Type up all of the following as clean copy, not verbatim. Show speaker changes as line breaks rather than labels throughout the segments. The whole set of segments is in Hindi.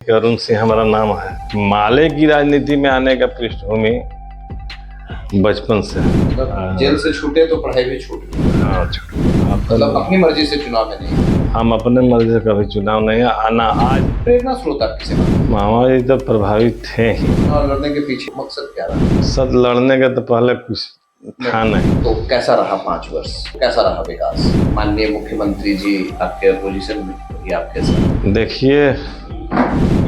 कि अरुण सिंह हमारा नाम है। माले की राजनीति में आने का पृष्ठभूमि बचपन से है।
जेल से छूटे तो पढ़ाई भी छूट गई।
हाँ,
मतलब अपनी मर्जी से चुनाव में नहीं।
हम अपने मर्जी से कभी चुनाव नहीं आना। आज
प्रेरणा स्रोत आपकी से
मामा जी तो प्रभावित थे ही।
चुनाव लड़ने के पीछे मकसद क्या रहा?
सद लड़ने का तो पहले कुछ था नहीं।
तो कैसा रहा 5 वर्ष, कैसा रहा विकास? माननीय मुख्यमंत्री जी आपके अपोजिशन में भी आपके साथ,
देखिए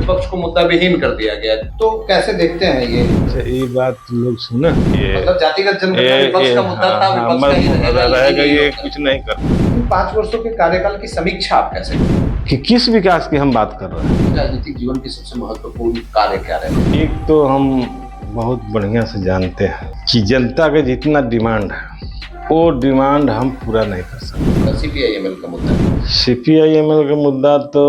विपक्ष को मुद्दा विहीन कर दिया गया, तो कैसे देखते हैं ये
बात लोग सुने। ये
मतलब जातिगत जनगणना विपक्ष का मुद्दा था, विपक्ष का ही
रहेगा, ये कुछ नहीं कर।
5 वर्षों के कार्यकाल की समीक्षा आप कैसे करें?
कि किस विकास की हम बात कर रहे हैं?
राजनीतिक जीवन के सबसे महत्वपूर्ण कार्य क्या रहे?
एक तो हम बहुत बढ़िया से जानते हैं कि जनता का जितना डिमांड है वो डिमांड हम पूरा नहीं कर सकते।
सीपीआईएमएल का मुद्दा,
सीपीआईएमएल का मुद्दा तो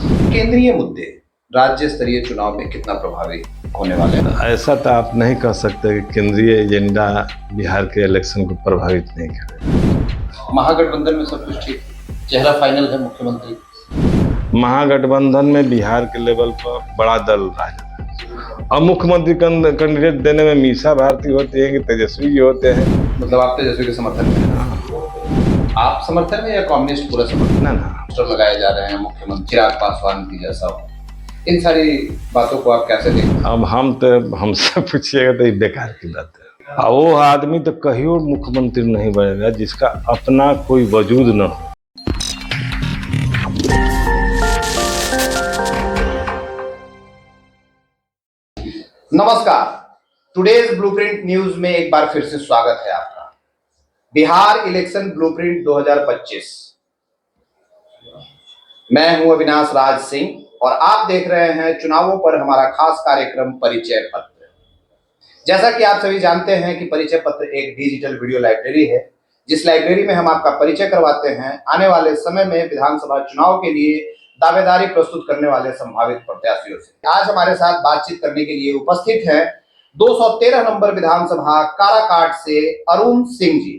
केंद्रीय मुद्दे राज्य स्तरीय चुनाव में कितना प्रभावी होने वाले हैं?
ऐसा तो आप नहीं कह सकते कि केंद्रीय एजेंडा बिहार के इलेक्शन को प्रभावित नहीं करे।
महागठबंधन में सब कुछ ठीक, चेहरा फाइनल है मुख्यमंत्री।
महागठबंधन में बिहार के लेवल पर बड़ा दल रहा है। अब मुख्यमंत्री कैंडिडेट देने में मीसा भारती होते हैं कि तेजस्वी जी होते हैं।
मतलब आप तेजस्वी के समर्थन में हैं? आप समर्थन में या कम्युनिस्ट पूरा समर्थन?
ना
पोस्टर लगाए जा रहे हैं मुख्यमंत्री चिराग पासवान की जैसा हो, इन सारी बातों को आप कैसे देखते?
अब हमसे पूछिएगा तो ये बेकार की बात है। अब वो आदमी तो कहियो मुख्यमंत्री नहीं बनेगा जिसका अपना कोई वजूद न हो।
नमस्कार, टुडेज ब्लूप्रिंट न्यूज में एक बार फिर से स्वागत है आपका। Bihar election blueprint 2025। मैं हूं अविनाश राज सिंह और आप देख रहे हैं चुनावों पर हमारा खास कार्यक्रम परिचय पत्र। जैसा कि आप सभी जानते हैं कि परिचय पत्र एक डिजिटल वीडियो लाइब्रेरी है, जिस लाइब्रेरी में हम आपका परिचय करवाते हैं आने वाले समय में विधानसभा चुनाव के लिए दावेदारी प्रस्तुत करने वाले संभावित प्रत्याशियों से। आज हमारे साथ बातचीत करने के लिए उपस्थित हैं 213 नंबर विधानसभा काराकाट से अरुण सिंह जी।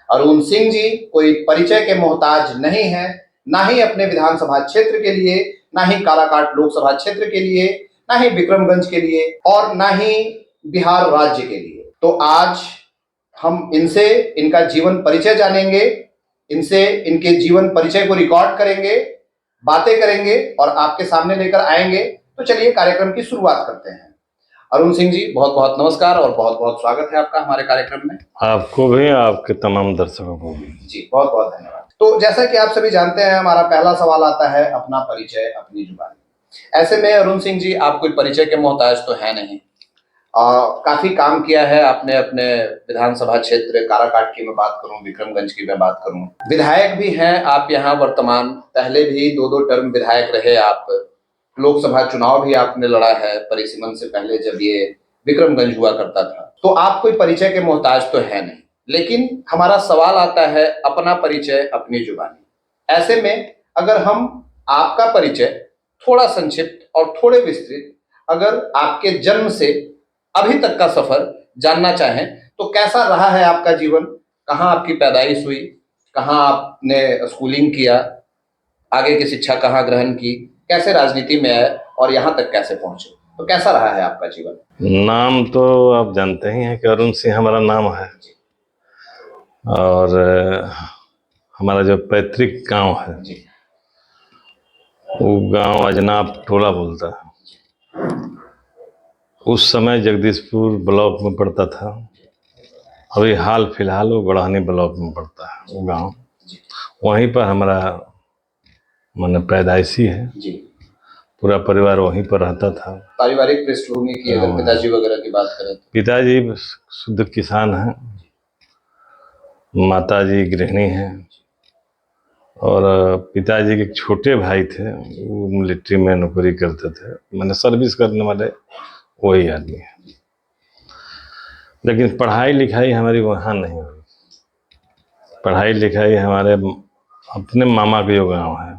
अरुण सिंह जी कोई परिचय के मोहताज नहीं है, ना ही अपने विधानसभा क्षेत्र के लिए, ना ही काराकाट लोकसभा क्षेत्र के लिए, ना ही विक्रमगंज के लिए और ना ही बिहार राज्य के लिए। तो आज हम इनसे इनका जीवन परिचय जानेंगे, इनसे इनके जीवन परिचय को रिकॉर्ड करेंगे, बातें करेंगे और आपके सामने लेकर आएंगे। तो चलिए कार्यक्रम की शुरुआत करते हैं। अरुण सिंह जी, बहुत बहुत नमस्कार और बहुत बहुत स्वागत है आपका हमारे कार्यक्रम में।
आपको भी, आपके तमाम दर्शकों को भी
जी बहुत बहुत धन्यवाद। तो जैसा कि आप सभी जानते हैं, हमारा पहला सवाल आता है अपना परिचय अपनी जुबानी। ऐसे में अरुण सिंह जी, आप कोई परिचय के मोहताज तो है नहीं। काफी काम किया है आपने अपने विधानसभा क्षेत्र काराकाट की मैं बात करूं, विक्रमगंज की मैं बात करूं, विधायक भी हैं आप यहाँ वर्तमान, पहले भी 2-2 टर्म विधायक रहे आप, लोकसभा चुनाव भी आपने लड़ा है परिसीमन से पहले जब ये विक्रमगंज हुआ करता था। तो आप कोई परिचय के मोहताज तो है नहीं, लेकिन हमारा सवाल आता है अपना परिचय अपनी जुबानी। ऐसे में अगर हम आपका परिचय थोड़ा संक्षिप्त और थोड़े विस्तृत, अगर आपके जन्म से अभी तक का सफर जानना चाहें तो कैसा रहा है आपका जीवन? कहाँ आपकी पैदाइश हुई, कहाँ आपने स्कूलिंग किया, आगे की शिक्षा कहाँ ग्रहण की, कैसे राजनीति में आए और यहाँ तक कैसे पहुंचे, तो कैसा रहा है आपका जीवन?
नाम तो आप जानते ही हैं कि अरुण सिंह हमारा नाम है और हमारा जो पैतृक गांव है
जी।
वो गांव अजनाब टोला बोलता है। उस समय जगदीशपुर ब्लॉक में पड़ता था, अभी हाल फिलहाल वो गढ़हनी ब्लॉक में पड़ता है वो गांव। वहीं पर हमारा माने पैदाइशी है
जी।
पूरा परिवार वहीं पर रहता था।
पारिवारिक पृष्ठभूमि की अगर पिताजी वगैरह की बात करें तो? पिताजी
शुद्ध किसान हैं, माताजी गृहिणी हैं और पिताजी के छोटे भाई थे, वो मिलिट्री में नौकरी करते थे, मैंने सर्विस करने वाले वही आदमी है। लेकिन पढ़ाई लिखाई हमारी वहाँ नहीं हुई। पढ़ाई लिखाई हमारे अपने मामा के जो गाँव है,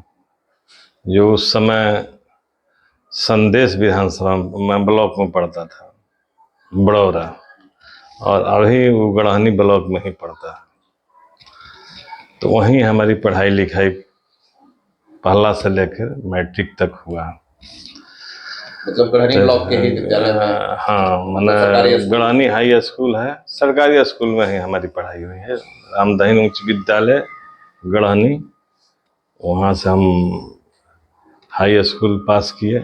जो उस समय संदेश विधानसभा में ब्लॉक में पड़ता था, बड़ौरा, और अभी वो गढ़हनी ब्लॉक में ही पड़ता है। तो वहीं हमारी पढ़ाई लिखाई पहला से लेकर मैट्रिक तक हुआ।
मतलब गढ़नी ब्लॉक के ही विद्यालय में?
हाँ,
सरकारी
मैंने
स्कूल?
गढ़ानी हाई स्कूल है, सरकारी स्कूल में ही हमारी पढ़ाई हुई है। रामदहीन उच्च विद्यालय गढ़ानी, वहाँ से हम हाई स्कूल पास किए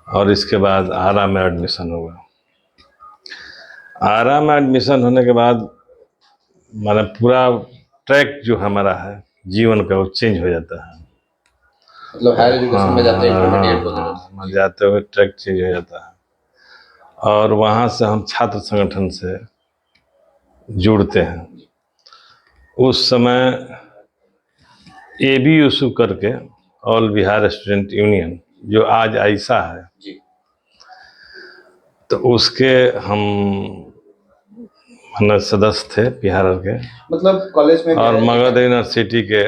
और इसके बाद आरा में एडमिशन हुआ। आरा में एडमिशन होने के बाद मैंने पूरा ट्रैक जो हमारा है जीवन का वो चेंज हो जाता है।
मतलब हायर एजुकेशन में जाते हैं, इंटरमीडिएट
हाँ,
वगैरह?
हाँ, जाते हुए ट्रैक चेंज हो जाता है और वहाँ से हम छात्र संगठन से जुड़ते हैं। उस समय ABUSU करके, ऑल बिहार स्टूडेंट यूनियन, जो आज आइसा है
जी।
तो उसके हम सदस्य थे बिहार के,
मतलब कॉलेज में
और
गए?
मगध यूनिवर्सिटी के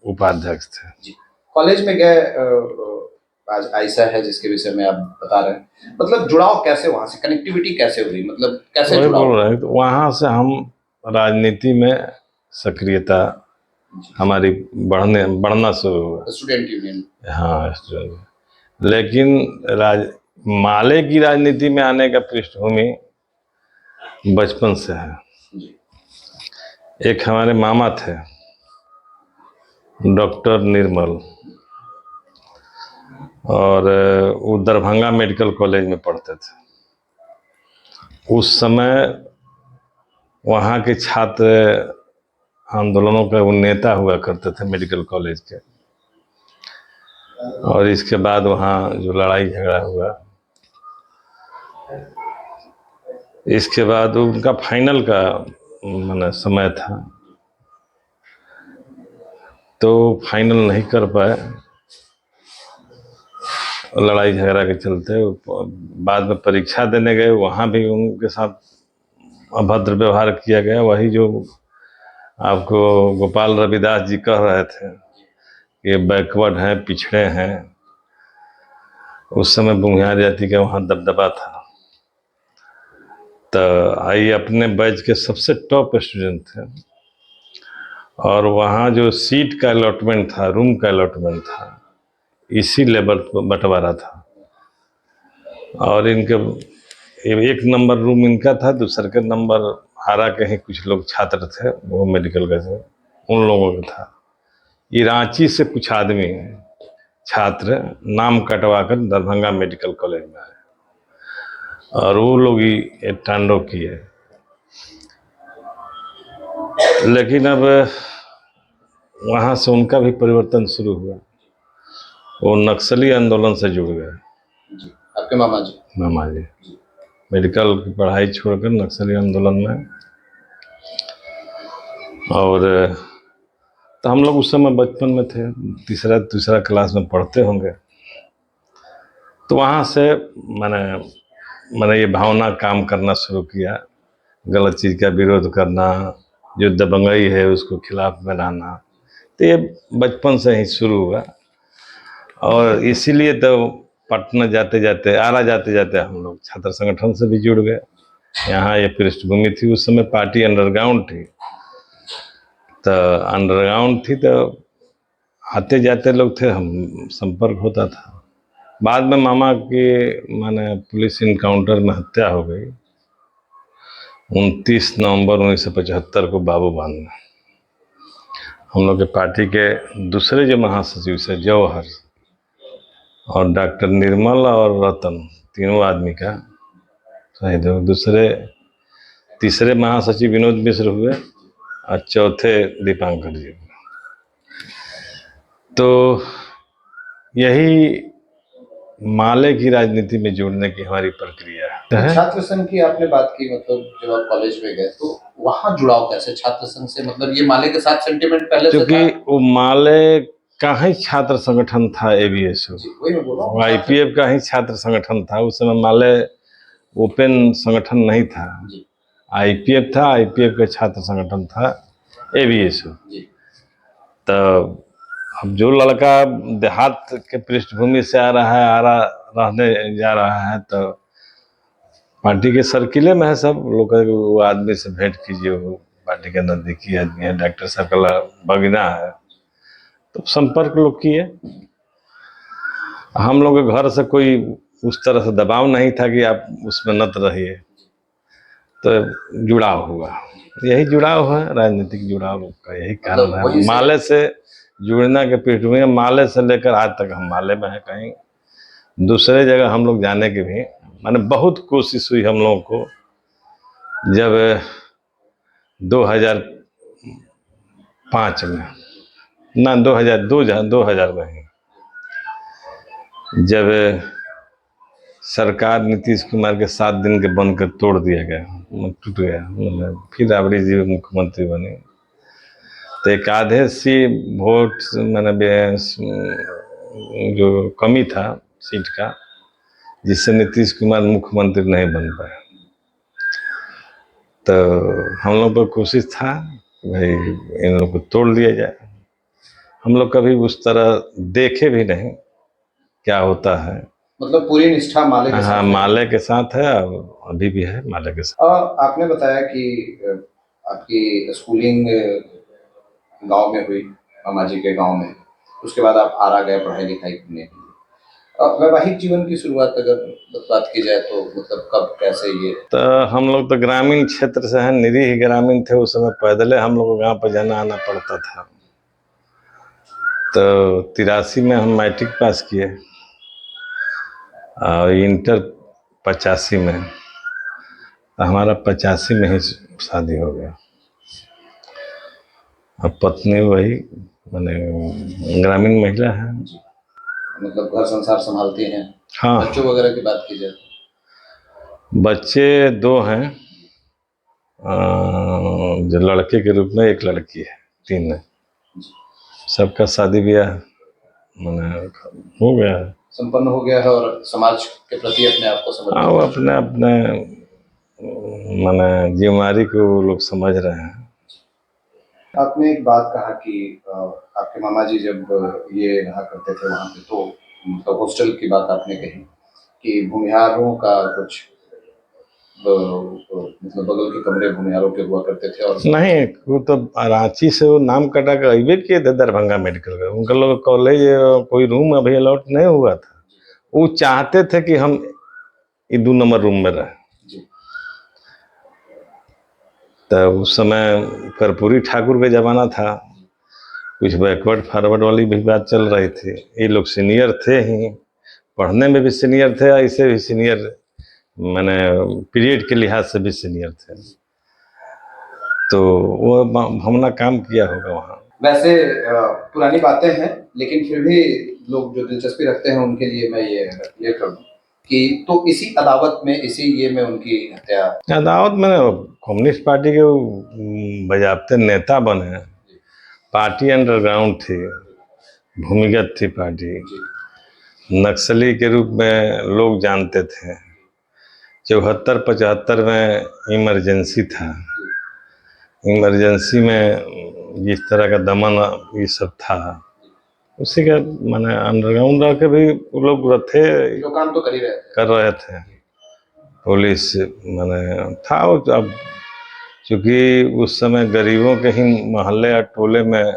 उपाध्यक्ष थे।
जी। कॉलेज में गए, आज आइसा है जिसके विषय में आप बता रहे हैं, मतलब जुड़ाव कैसे, वहां से कनेक्टिविटी कैसे हुई, मतलब कैसे
वही
जुड़ाव?
बोल रहे हैं, तो वहाँ से हम राजनीति में सक्रियता हमारी बढ़ना शुरू हुआ।
Student union?
हाँ, स्टूडेंट। लेकिन माले की राजनीति में आने का पृष्ठभूमि बचपन से है।
जी।
एक हमारे मामा थे डॉक्टर निर्मल, और वो दरभंगा मेडिकल कॉलेज में पढ़ते थे। उस समय वहाँ के छात्र आंदोलनों का वो नेता हुआ करते थे मेडिकल कॉलेज के, और इसके बाद वहाँ जो लड़ाई झगड़ा हुआ, इसके बाद उनका फाइनल का माने समय था, तो फाइनल नहीं कर पाए लड़ाई झगड़ा के चलते। बाद में परीक्षा देने गए, वहाँ भी उनके साथ अभद्र व्यवहार किया गया। वही जो आपको गोपाल रविदास जी कह रहे थे कि बैकवर्ड हैं, पिछड़े हैं, उस समय बुनियाद जाति का वहाँ दबदबा था। तो आई अपने बैच के सबसे टॉप स्टूडेंट थे, और वहाँ जो सीट का अलॉटमेंट था, रूम का अलॉटमेंट था, इसी लेवल पर बंटवारा था। और इनके एक नंबर रूम इनका था, दूसरे के नंबर आरा के ही कुछ लोग छात्र थे, वो मेडिकल का थे, उन लोगों का था। ये रांची से कुछ आदमी छात्र नाम कटवा कर दरभंगा मेडिकल कॉलेज में आए, और वो लोग ही टांडो किए। लेकिन अब वहाँ से उनका भी परिवर्तन शुरू हुआ, वो नक्सली आंदोलन से जुड़ गए।
जी। आपके मामा जी?
मामा जी मेडिकल की पढ़ाई छोड़कर नक्सली आंदोलन में। और तो हम लोग उस समय बचपन में थे, तीसरा क्लास में पढ़ते होंगे, तो वहाँ से मैंने ये भावना काम करना शुरू किया, गलत चीज़ का विरोध करना, जो दबंगई है उसको खिलाफ में रहना। तो ये बचपन से ही शुरू हुआ, और इसीलिए तो पटना जाते जाते, आरा जाते जाते हम लोग छात्र संगठन से भी जुड़ गए। यहाँ ये पृष्ठभूमि थी, उस समय पार्टी अंडरग्राउंड थी, तो अंडरग्राउंड थी, तो आते जाते लोग थे, हम संपर्क होता था। बाद में मामा की पुलिस इनकाउंटर में हत्या हो गई 29 नवंबर 1975 को बाबूबान में। हम लोग के पार्टी के दूसरे जो महासचिव से जौहर और डॉक्टर निर्मल और रतन, तीनों आदमी का शहीद हो। तीसरे महासचिव विनोद मिश्र हुए, और चौथे दीपांकर जी। तो यही माले की राजनीति में जुड़ने की हमारी प्रक्रिया है।
छात्र संघ की आपने बात की, मतलब जब आप कॉलेज में गए तो वहाँ जुड़ाव कैसे छात्र संघ से, मतलब ये माले के साथ सेंटिमेंट पहले से था?
क्योंकि वो माले का ही छात्र संगठन था, ABSU,
वही मैं बोल रहा हूँ,
IPF का ही छात्र संगठन था। उस समय माले ओपन संगठन नहीं था, IPF था, IPF का छात्र संगठन था ABSU। तो अब जो लड़का देहात के पृष्ठभूमि से आ रहा है, रहने जा रहा है, तो पार्टी के सर्किले में है, सब लोग वो आदमी से भेंट कीजिए, वो पार्टी के नज़दीकी आदमी है, डॉक्टर साहब का भगीना है, तो संपर्क लोग किए। हम लोग के घर से कोई उस तरह से दबाव नहीं था कि आप उसमें नत रहिए, तो जुड़ाव हुआ। यही जुड़ाव है, राजनीतिक जुड़ाव का यही कारण
मतलब
है।
वहीं से
माले से जुड़ना के पृष्ठभूमि में, माले से लेकर आज तक हम माले में हैं। कहीं दूसरे जगह हम लोग जाने की भी माने बहुत कोशिश हुई हम लोगों को। जब 2005 में ना 2000 में ही जब सरकार नीतीश कुमार के 7 दिन के बंद कर तोड़ दिया गया, टूट गया, मतलब फिर राबड़ी जी मुख्यमंत्री बने, तो एक आधे सी वोट मैंने जो कमी था सीट का, जिससे नीतीश कुमार मुख्यमंत्री नहीं बन पाए। तो हम लोग पर कोशिश था भाई इन लोग को तोड़ दिया जाए। हम लोग कभी उस तरह देखे भी नहीं क्या होता है।
मतलब पूरी निष्ठा माले के
हाँ,
साथ है।
माले के साथ है, अभी भी है माले के साथ।
आपने बताया कि आपकी स्कूलिंग गांव में हुई, मामा जी के गांव में। उसके बाद आप आरा गए पढ़ाई लिखाई करने के लिए। वैवाहिक जीवन की शुरुआत अगर बात की जाए तो मतलब कब कैसे ये?
तो हम लोग तो ग्रामीण क्षेत्र से हैं, निरीह ग्रामीण थे उस समय। पैदल हम लोग को गाँव पर जाना आना पड़ता था। तो 83 में हम मैट्रिक पास किए और इंटर 85 में। हमारा 85 में ही शादी हो गया। अब पत्नी वही मैंने ग्रामीण महिला है।
मतलब घर संसार संभालती हैं।
हाँ,
बच्चों वगैरह की बात की जाए?
बच्चे 2 हैं, जो लड़के के रूप में, एक लड़की है, 3 है। सबका शादी ब्याह मैंने हो गया है,
संपन्न हो गया है और समाज के प्रति अपने आप को समर्पित।
हाँ, वो अपने अपने मैंने जिम्मेदारी को लोग समझ रहे हैं।
आपने एक बात कहा कि आपके मामा जी जब ये रहा करते थे वहाँ पे, तो मतलब हॉस्टल की बात आपने कही कि भूमिहारों का कुछ मतलब बगल के कमरे भूमिहारों के हुआ करते थे। और
नहीं, वो तो रांची से वो नाम कटा कर अबे किए थे दरभंगा मेडिकल का। उनका लोग कॉलेज कोई रूम अभी अलॉट नहीं हुआ था। वो चाहते थे कि हम 2 नंबर रूम में रहें। तो उस समय कर्पूरी ठाकुर का जमाना था, कुछ बैकवर्ड फॉरवर्ड वाली भी बात चल रही थी। ये लोग सीनियर थे ही, पढ़ने में भी सीनियर थे, ऐसे भी सीनियर, मैंने पीरियड के लिहाज से भी सीनियर थे। तो वो हमने काम किया होगा वहाँ।
वैसे पुरानी बातें हैं, लेकिन फिर भी लोग जो दिलचस्पी रखते हैं उनके लिए मैं ये क्लियर कर दूं कि तो इसी अदावत में, इसी ये में उनकी हत्या।
अदावत में कम्युनिस्ट पार्टी के बजाबते नेता बने। पार्टी अंडरग्राउंड थी, भूमिगत थी पार्टी, नक्सली के रूप में लोग जानते थे। 74-75 में इमरजेंसी था। इमरजेंसी में जिस तरह का दमन ये सब था, उसी का मैंने अंडरग्राउंड रह के भी लोग थे,
जो काम तो कर
रहे थे। पुलिस मैंने था। अब चूँकि उस समय गरीबों के ही मोहल्ले और टोले में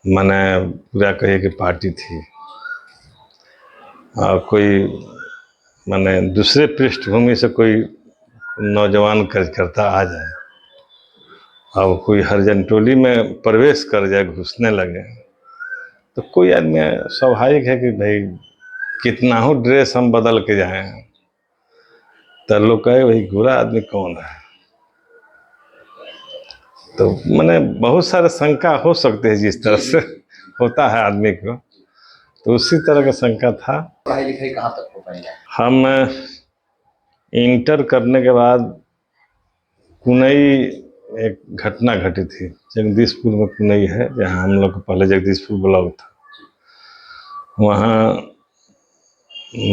मैंने पूरा कहिए कि पार्टी थी, और कोई मैंने दूसरे पृष्ठभूमि से कोई नौजवान कार्यकर्ता आ जाए और कोई हरिजन टोली में प्रवेश कर जाए, घुसने लगे, तो कोई आदमी स्वाभाविक है कि भाई कितना हो ड्रेस हम बदल के जाएं, तो लोग कहे भाई गोरा आदमी कौन है। तो मैंने बहुत सारे शंका हो सकते हैं, जिस तरह से होता है आदमी को, तो उसी तरह का शंका था।
पढ़ाई लिखाई कहाँ तक हो पाई?
हम इंटर करने के बाद कुनई एक घटना घटी थी, जगदीशपुर में कुनई है, जहाँ हम लोग का पहले जगदीशपुर ब्लॉक था। वहाँ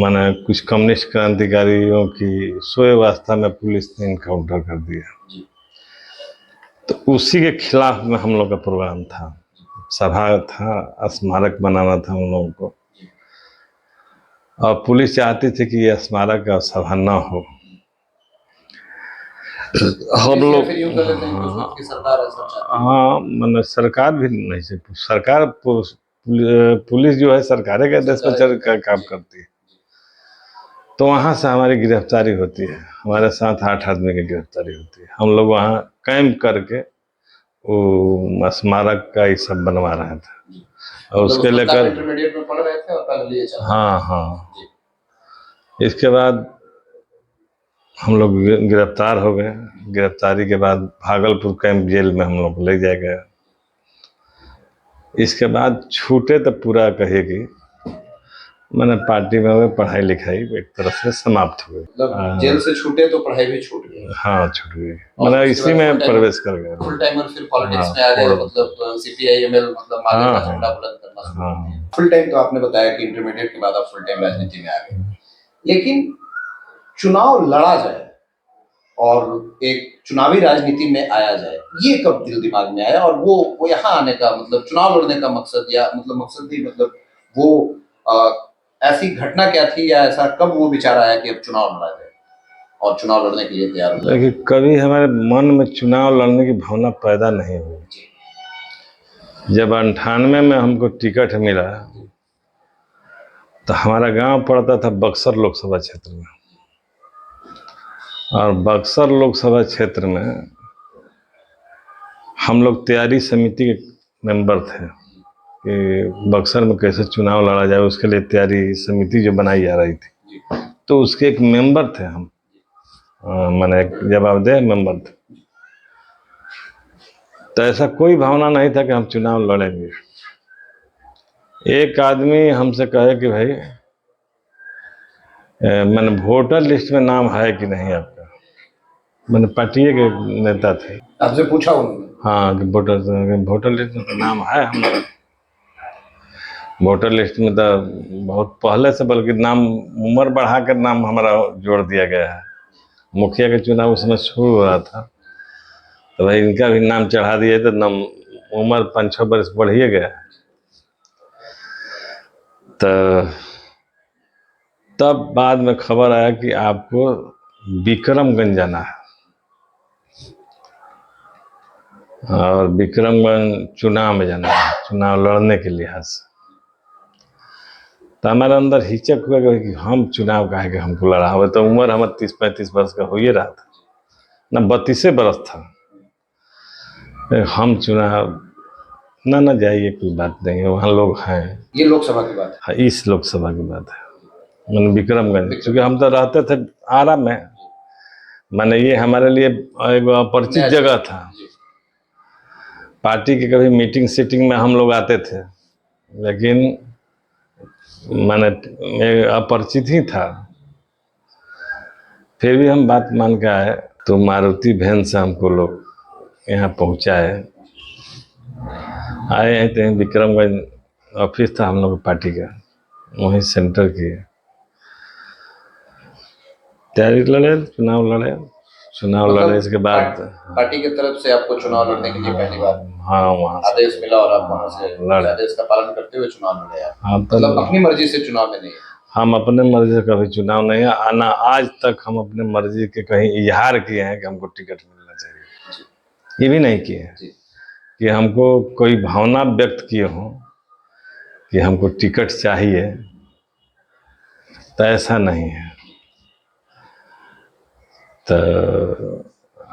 मैंने कुछ कम्युनिस्ट क्रांतिकारियों की सुव्यवस्था में पुलिस ने इनकाउंटर कर दिया। तो उसी के खिलाफ में हम लोग का प्रोग्राम था, सभा था, स्मारक बनाना था हम लोगों को। और पुलिस चाहती थी कि ये स्मारक का सभा ना हो। हम लोग हाँ, मैंने सरकार भी नहीं से सरकार पुलिस जो है सरकारें के आदेश पर चल का काम करती है। तो वहाँ से हमारी गिरफ्तारी होती है, हमारे साथ 8 आदमी की गिरफ्तारी होती है। हम लोग वहाँ कैंप करके वो स्मारक का ये सब बनवा रहे थे और उसके लेकर
इंटरमीडिएट में पढ़ रहे थे और पहले लिए चल।
हाँ हाँ। इसके बाद हम लोग गिरफ्तार हो गए। गिरफ्तारी के बाद भागलपुर कैंप जेल में हम लोग ले जाए गए। इसके बाद छूटे तो पूरा कहे कि मैंने पार्टी में हुए पढ़ाई लिखाई एक तरह से समाप्त हुई।
मतलब जेल से छूटे तो पढ़ाई भी छूट गई।
हाँ छूट गई, मैंने इसी में प्रवेश कर गया।
फुल टाइमर फिर पॉलिटिक्स में आ गए, मतलब सीपीआई-एमएल, मतलब माले का झंडा बुलंद करना शुरू कर दिया। फुल टाइम तो आपने बताया कि इंटरमीडिएट के बाद आप फुल टाइम राजनीति में आ गए, लेकिन चुनाव लड़ा जाए और एक चुनावी राजनीति में आया जाए, ये कब दिल दिमाग में आया? और वो यहाँ आने का मतलब चुनाव लड़ने का मकसद, या मतलब मकसद भी, मतलब वो ऐसी घटना क्या थी, या ऐसा कब वो विचार आया कि अब चुनाव लड़ा जाए और चुनाव लड़ने के लिए तैयार हो जाए?
देखिए, कभी हमारे मन में चुनाव लड़ने की भावना पैदा नहीं हुई। जब 98 में हमको टिकट मिला तो हमारा गांव पड़ता था बक्सर लोकसभा क्षेत्र में, और बक्सर लोकसभा क्षेत्र में हम लोग तैयारी समिति के मेंबर थे कि बक्सर में कैसे चुनाव लड़ा जाए, उसके लिए तैयारी समिति जो बनाई जा रही थी, तो उसके एक मेंबर थे हम, मैंने एक जवाबदेह मेंबर थे। तो ऐसा कोई भावना नहीं था कि हम चुनाव लड़ेंगे। एक आदमी हमसे कहे कि भाई मैंने वोटर लिस्ट में नाम है कि नहीं आपका। मैंने पार्टी के नेता थे,
आपसे पूछा उन्होंने? हाँ,
कि वोटर लिस्ट में तो नाम है हमारा। वोटर लिस्ट में तो बहुत पहले से, बल्कि नाम उम्र बढ़ा कर नाम हमारा जोड़ दिया गया है। मुखिया के चुनाव उसमें शुरू हो रहा था, तो भाई इनका भी नाम चढ़ा दिया, तो नाम उम्र 5-6 वर्ष बढ़िए गया। तो तब बाद में खबर आया कि आपको विक्रमगंज जाना है, और विक्रमगंज चुनाव में जाना है, चुनाव लड़ने के लिहाज से। तो हमारे अंदर हिचक हुआ कि हम चुनाव काहे के हमको लड़ा हुआ। तो उम्र हमारा 30-35 वर्ष का हो ही रहा था, ना 32 वर्ष था। हम चुनाव ना जाइए, कोई बात नहीं है, वहाँ लोग हैं।
ये लोकसभा की बात है?
हाँ, इस लोकसभा की बात है। मैंने विक्रमगंज, क्योंकि हम तो रहते थे आरा में, मैंने ये हमारे लिए एक अपरिचित जगह था। पार्टी की कभी मीटिंग सीटिंग में हम लोग आते थे, लेकिन मैंने अपरिचित ही था। फिर भी हम बात मान के आए, तो मारुति वैन से हमको लोग यहाँ पहुँचाए। आए हैं तो विक्रमगंज ऑफिस था हम लोग पार्टी का, वहीं सेंटर की तैयारी लड़े, चुनाव लड़े।
मतलब
लड़े इसके बाद
पार्टी की तरफ से आपको चुनाव लड़ने के लिए पहली बार
वहाँ
आदेश मिला, और आप वहाँ से आदेश का पालन करते हुए चुनाव लड़े।
हाँ,
मतलब अपनी मर्जी से चुनाव में नहीं?
हम अपने मर्जी से कभी चुनाव नहीं आना, आज तक हम अपने मर्जी के कहीं इजहार किए हैं कि हमको टिकट मिलना चाहिए, ये भी नहीं किए हैं कि हमको कोई भावना व्यक्त किए हों कि हमको टिकट चाहिए, तो ऐसा नहीं है। तो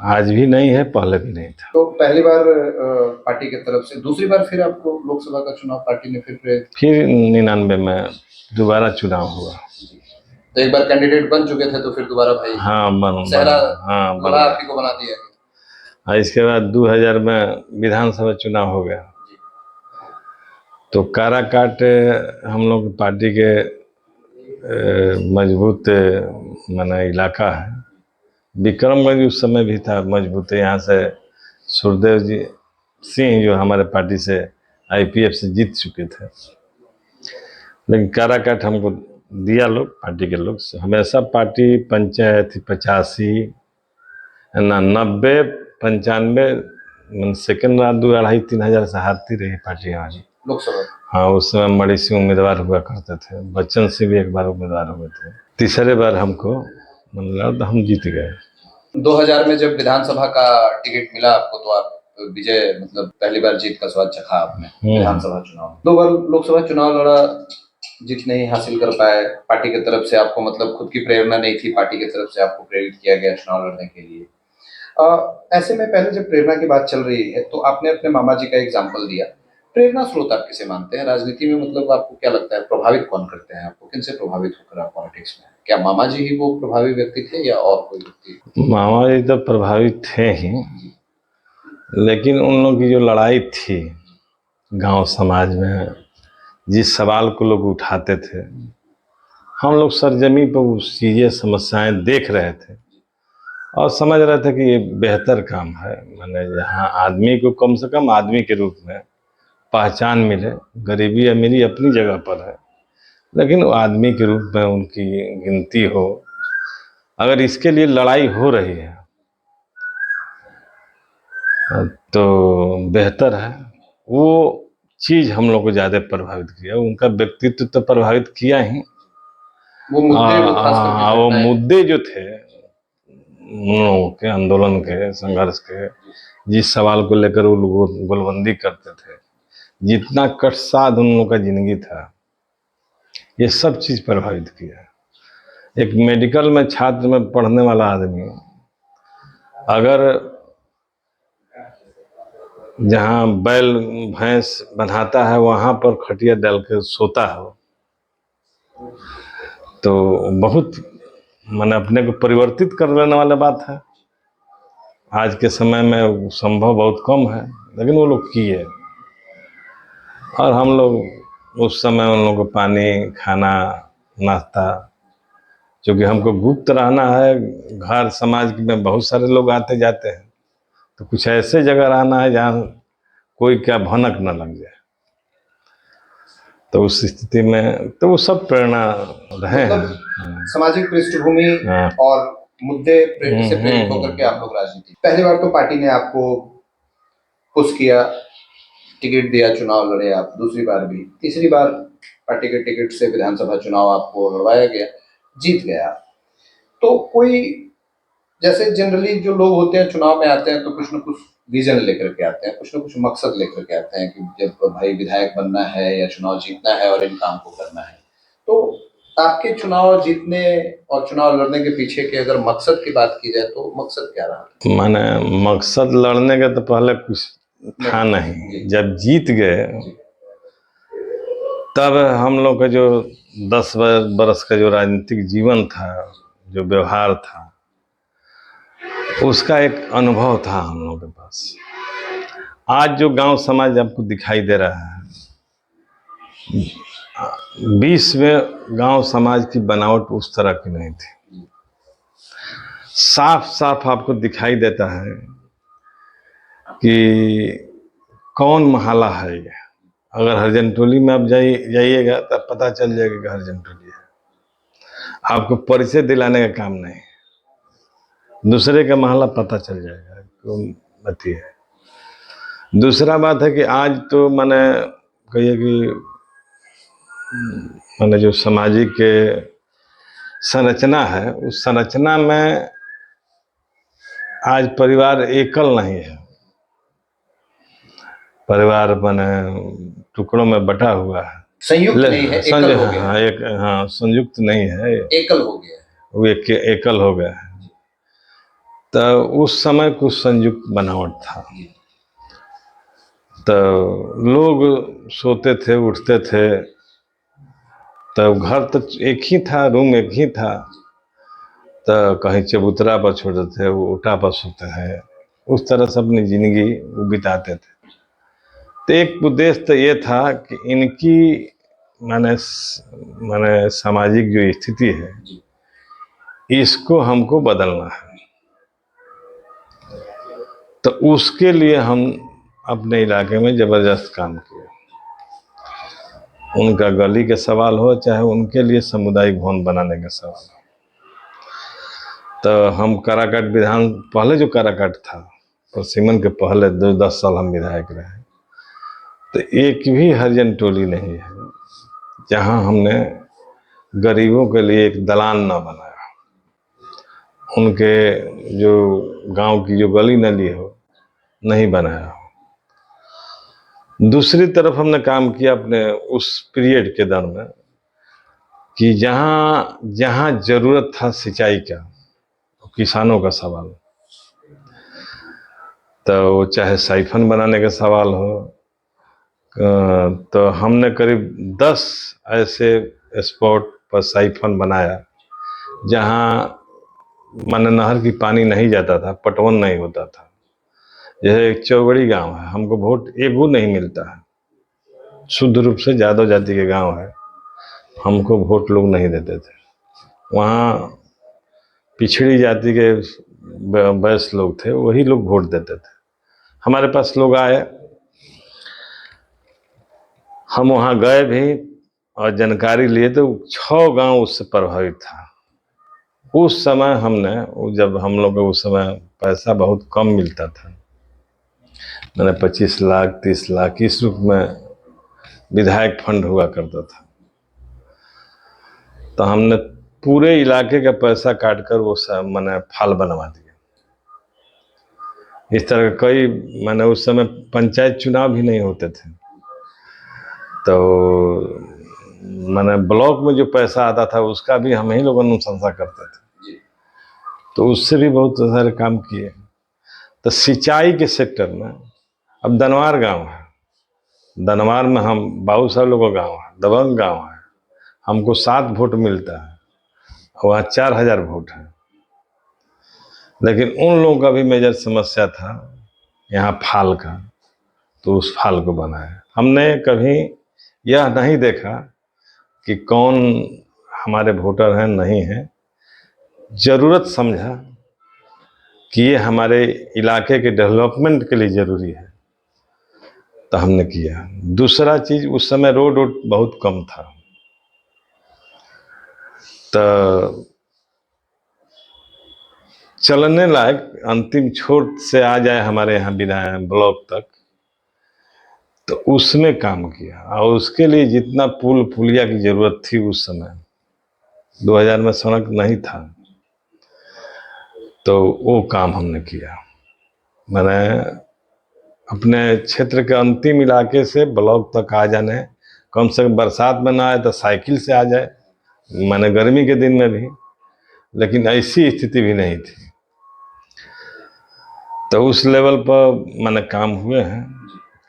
आज भी नहीं है, पहले भी नहीं था।
तो पहली बार पार्टी की तरफ से, दूसरी बार फिर आपको लोकसभा का चुनाव पार्टी ने फिर
99 में दोबारा चुनाव हुआ।
तो एक बार कैंडिडेट बन चुके थे, तो फिर दोबारा भाई
बना
आपी को बना दिया।
इसके बाद 2000 में विधानसभा चुनाव हो गया। तो काराकाट हम लोग पार्टी के मजबूत माना इलाका है। विक्रमगंज उस समय भी था मजबूत। यहाँ से सुरदेव जी सिंह जो हमारे पार्टी से IPF से जीत चुके थे, लेकिन काराकाट हमको दिया लोग, पार्टी के लोग। हमेशा पार्टी पंचायत 85 ना 90 95 सेकेंड 2-2.5-3 हज़ार से हारती रही पार्टी हमारी
लोकसभा।
हाँ, उस समय मणि सिंह उम्मीदवार हुआ करते थे, बच्चन सिंह भी एक बार उम्मीदवार हुए थे। तीसरे बार हमको मतलब हम जीत गए।
2000 में जब विधानसभा का टिकट मिला आपको, तो आप विजय मतलब पहली बार जीत का स्वाद चखा आपने विधानसभा चुनाव में। 2 बार लोकसभा चुनाव लड़ा, जीत नहीं हासिल कर पाए। पार्टी की तरफ से आपको मतलब खुद की प्रेरणा नहीं थी, पार्टी की तरफ से आपको प्रेरित किया गया चुनाव लड़ने के लिए। ऐसे में पहले जब प्रेरणा की बात चल रही है तो आपने अपने मामा जी का एग्जाम्पल दिया। प्रेरणा स्रोत आप किसे मानते हैं राजनीति में? मतलब आपको क्या लगता है प्रभावित कौन करते हैं आपको? किनसे प्रभावित होकर आप पॉलिटिक्स में? क्या मामा जी ही वो प्रभावी व्यक्ति थे या और कोई व्यक्ति?
मामा जी तो प्रभावित थे ही, लेकिन उन लोगों की जो लड़ाई थी गांव समाज में, जिस सवाल को लोग उठाते थे, हम लोग सरजमी पर उस चीज़ें समस्याएं देख रहे थे और समझ रहे थे कि ये बेहतर काम है। मैंने यहाँ आदमी को कम से कम आदमी के रूप में पहचान मिले। गरीबी अमीरी अपनी जगह पर है, लेकिन वो आदमी के रूप में उनकी गिनती हो। अगर इसके लिए लड़ाई हो रही है तो बेहतर है। वो चीज़ हम लोग को ज़्यादा प्रभावित किया, उनका व्यक्तित्व तो प्रभावित किया ही।
वो मुद्दे, वो खास करके
वो
घटनाएं।
मुद्दे जो थे उन लोगों के आंदोलन के, संघर्ष के, जिस सवाल को लेकर वो लोग गोलबंदी करते थे, जितना कटसाध उन लोगों का जिंदगी था, ये सब चीज़ प्रभावित किया। एक मेडिकल में छात्र में पढ़ने वाला आदमी अगर जहाँ बैल भैंस बंधाता है वहाँ पर खटिया डाल के सोता हो तो बहुत मैंने अपने को परिवर्तित कर लेने वाला बात है। आज के समय में संभव बहुत कम है, लेकिन वो लोग किए। और हम लोग उस समय उन लोगों को पानी, खाना, नाश्ता, क्योंकि हमको गुप्त रहना है, घर समाज में बहुत सारे लोग आते जाते हैं, तो कुछ ऐसे जगह रहना है जहाँ कोई क्या भनक न लग जाए। तो उस स्थिति में तो वो सब प्रेरणा रहे
मतलब
हैं।
सामाजिक पृष्ठभूमि और मुद्दे से प्रेरित होकर के आप लोग राजनीति। पहली बार तो पार्टी ने आपको पुश किया, टिकट दिया, चुनाव लड़े आप। दूसरी बार भी, तीसरी बार पार्टी के टिकट से विधानसभा चुनाव आपको लड़वाया गया, जीत गया। तो कोई जैसे जनरली जो लोग होते हैं चुनाव में आते हैं तो कुछ न कुछ विजन लेकर के आते हैं, कुछ न कुछ मकसद लेकर के आते हैं कि जब भाई विधायक बनना है या चुनाव जीतना है और इन काम को करना है। तो आपके चुनाव जीतने और चुनाव लड़ने के पीछे के अगर मकसद की बात की जाए तो मकसद क्या रहा?
माने मकसद लड़ने का तो पहले कुछ था नहीं। जब जीत गए तब हम लोग का जो 10 बरस का जो राजनीतिक जीवन था, जो व्यवहार था, उसका एक अनुभव था हम लोगों के पास। आज जो गांव समाज आपको दिखाई दे रहा है, 20 में गांव समाज की बनावट उस तरह की नहीं थी। साफ साफ आपको दिखाई देता है कि कौन मोहल्ला है ये। अगर हरिजन टोली में आप जाइएगा तब पता चल जाएगा कि हरिजन टोली है। आपको परिचय दिलाने का काम नहीं, दूसरे का मोहल्ला पता चल जाएगा कौन अति है। दूसरा बात है कि आज तो मैंने कहिए कि मैंने जो सामाजिक के संरचना है, उस संरचना में आज परिवार एकल नहीं है। परिवार मैंने टुकड़ों में बटा हुआ है,
संयुक्त नहीं है, एकल हो गया।
हाँ, संयुक्त नहीं है,
एकल हो गया।
वो एकल हो गया है। तो उस समय कुछ संयुक्त बनावट था। तो लोग सोते थे, उठते थे, तो घर तो एक ही था, रूम एक ही था। तो कहीं चबूतरा पर छोड़ते थे, वो उठा पर सोते हैं, उस तरह से अपनी जिंदगी बिताते थे। तो एक उद्देश्य तो ये था कि इनकी माने सामाजिक जो स्थिति है, इसको हमको बदलना है। तो उसके लिए हम अपने इलाके में जबरदस्त काम किए। उनका गली के सवाल हो, चाहे उनके लिए सामुदायिक भवन बनाने का सवाल हो। तो हम काराकाट विधान, पहले जो काराकाट था परसिमन के पहले 10 साल हम विधायक रहे, तो एक भी हरिजन टोली नहीं है जहां हमने गरीबों के लिए एक दलान न बनाया। उनके जो गांव की जो गली नली हो, नहीं बनाया। दूसरी तरफ हमने काम किया अपने उस पीरियड के दौरान कि जहाँ जहाँ जरूरत था सिंचाई का, किसानों का सवाल, तो चाहे साइफन बनाने का सवाल हो, तो हमने करीब 10 ऐसे स्पॉट पर साइफन बनाया जहाँ माने नहर की पानी नहीं जाता था, पटवन नहीं होता था। जैसे एक चौगड़ी गांव है, हमको वोट एगो नहीं मिलता है, शुद्ध रूप से यादव जाति के गांव है, हमको वोट लोग नहीं देते थे। वहाँ पिछड़ी जाति के वयस्क लोग थे, वही लोग वोट देते थे। हमारे पास लोग आए, हम वहाँ गए भी और जानकारी लिए, तो 6 गांव उससे प्रभावित था। उस समय हमने, जब हम लोग को उस समय पैसा बहुत कम मिलता था, मैंने 25 लाख 30 लाख इस रूप में विधायक फंड हुआ करता था, तो हमने पूरे इलाके का पैसा काटकर वो मैंने फाल बनवा दिया। इस तरह कई, मैंने उस समय पंचायत चुनाव भी नहीं होते थे, तो मैंने ब्लॉक में जो पैसा आता था उसका भी हम ही लोग अनुशंसा करते थे, तो उससे भी बहुत सारे काम किए। तो सिंचाई के सेक्टर में अब दनवार गांव है, दनवार में हम बाबू साहब लोगों का गाँव है, दबंग गांव है, हमको 7 वोट मिलता है, वहाँ 4000 वोट है। लेकिन उन लोगों का भी मेजर समस्या था यहाँ फाल का, तो उस फाल को बनाया। हमने कभी यह नहीं देखा कि कौन हमारे वोटर हैं नहीं हैं, जरूरत समझा कि ये हमारे इलाके के डेवलपमेंट के लिए जरूरी है, तो हमने किया। दूसरा चीज, उस समय रोड बहुत कम था, तो चलने लायक अंतिम छोर से आ जाए हमारे यहाँ विधायक ब्लॉक तक, तो उसमें काम किया। और उसके लिए जितना पुल पुलिया की जरूरत थी उस समय 2000 में सड़क नहीं था, तो वो काम हमने किया। मैंने अपने क्षेत्र के अंतिम इलाके से ब्लॉक तक आ जाने, कम से कम बरसात में ना आए तो साइकिल से आ जाए, मैंने गर्मी के दिन में भी, लेकिन ऐसी स्थिति भी नहीं थी। तो उस लेवल पर मैंने काम हुए हैं,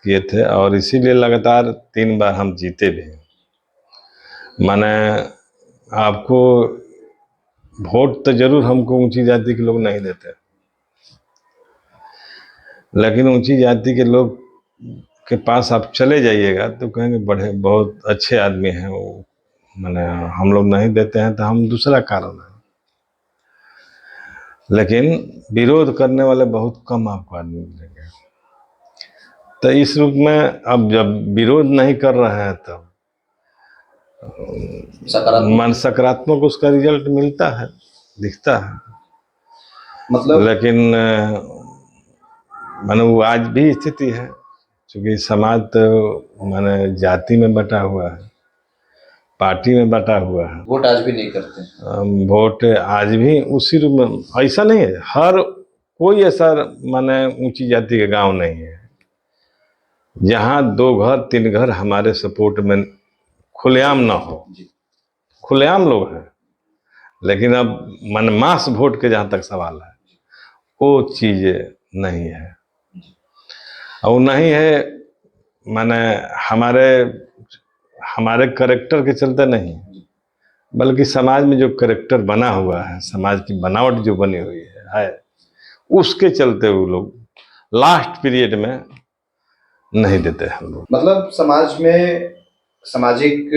किए थे, और इसीलिए लगातार 3 बार हम जीते भी। मैंने आपको वोट तो जरूर हमको ऊंची जाति के लोग नहीं देते, लेकिन ऊंची जाति के लोग के पास आप चले जाइएगा तो कहेंगे बड़े बहुत अच्छे आदमी हैं वो, मैंने हम लोग नहीं देते हैं तो हम दूसरा कारण है। लेकिन विरोध करने वाले बहुत कम आपको आदमी मिलेंगे। तो इस रूप में अब जब विरोध नहीं कर रहे हैं तो मन सकारात्मक उसका रिजल्ट मिलता है, दिखता है।
मतलब
लेकिन मानो वो आज भी स्थिति है, क्योंकि समाज तो माने जाति में बटा हुआ है, पार्टी में बटा हुआ है,
वोट आज भी नहीं करते।
वोट आज भी उसी रूप में। ऐसा नहीं है, हर कोई ऐसा माने ऊंची जाति का गांव नहीं है जहां 2 घर 3 घर हमारे सपोर्ट में खुलेआम ना हो। खुलेआम लोग हैं, लेकिन अब मन मास वोट के जहां तक सवाल है वो चीज नहीं है। और नहीं है माने हमारे करेक्टर के चलते नहीं, बल्कि समाज में जो करेक्टर बना हुआ है, समाज की बनावट जो बनी हुई है उसके चलते वो लोग लास्ट पीरियड में नहीं देते हम लोग।
मतलब समाज में सामाजिक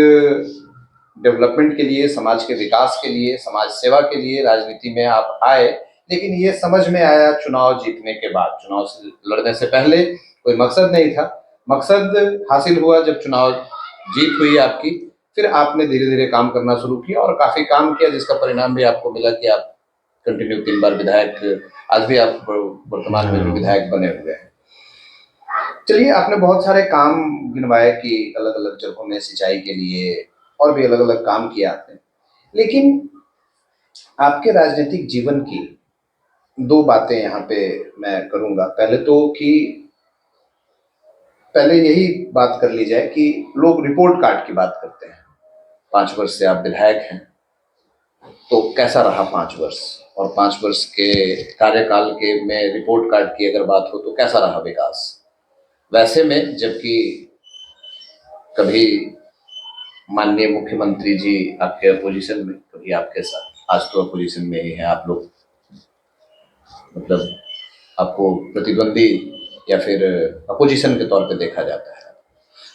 डेवलपमेंट के लिए, समाज के विकास के लिए, समाज सेवा के लिए राजनीति में आप आए, लेकिन ये समझ में आया चुनाव जीतने के बाद। चुनाव से लड़ने से पहले कोई मकसद नहीं था, मकसद हासिल हुआ जब चुनाव जीत हुई आपकी, फिर आपने धीरे धीरे काम करना शुरू किया और काफी काम किया, जिसका परिणाम भी आपको मिला कि आप कंटिन्यू 3 बार विधायक, आज भी आप वर्तमान में जो विधायक बने हुए हैं। चलिए, आपने बहुत सारे काम गिनवाए कि अलग अलग जगहों में सिंचाई के लिए और भी अलग अलग काम किए आपने, लेकिन आपके राजनीतिक जीवन की दो बातें यहाँ पे मैं करूंगा। पहले तो कि पहले यही बात कर ली जाए कि लोग रिपोर्ट कार्ड की बात करते हैं। 5 वर्ष से आप विधायक हैं, तो कैसा रहा 5 वर्ष, और 5 वर्ष के कार्यकाल के में रिपोर्ट कार्ड की अगर बात हो तो कैसा रहा विकास वैसे में, जबकि कभी माननीय मुख्यमंत्री जी आपके अपोजिशन में, कभी आपके साथ, आज तो अपोजिशन में ही है आप लोग, मतलब आपको प्रतिद्वंदी या फिर अपोजिशन के तौर पे देखा जाता है,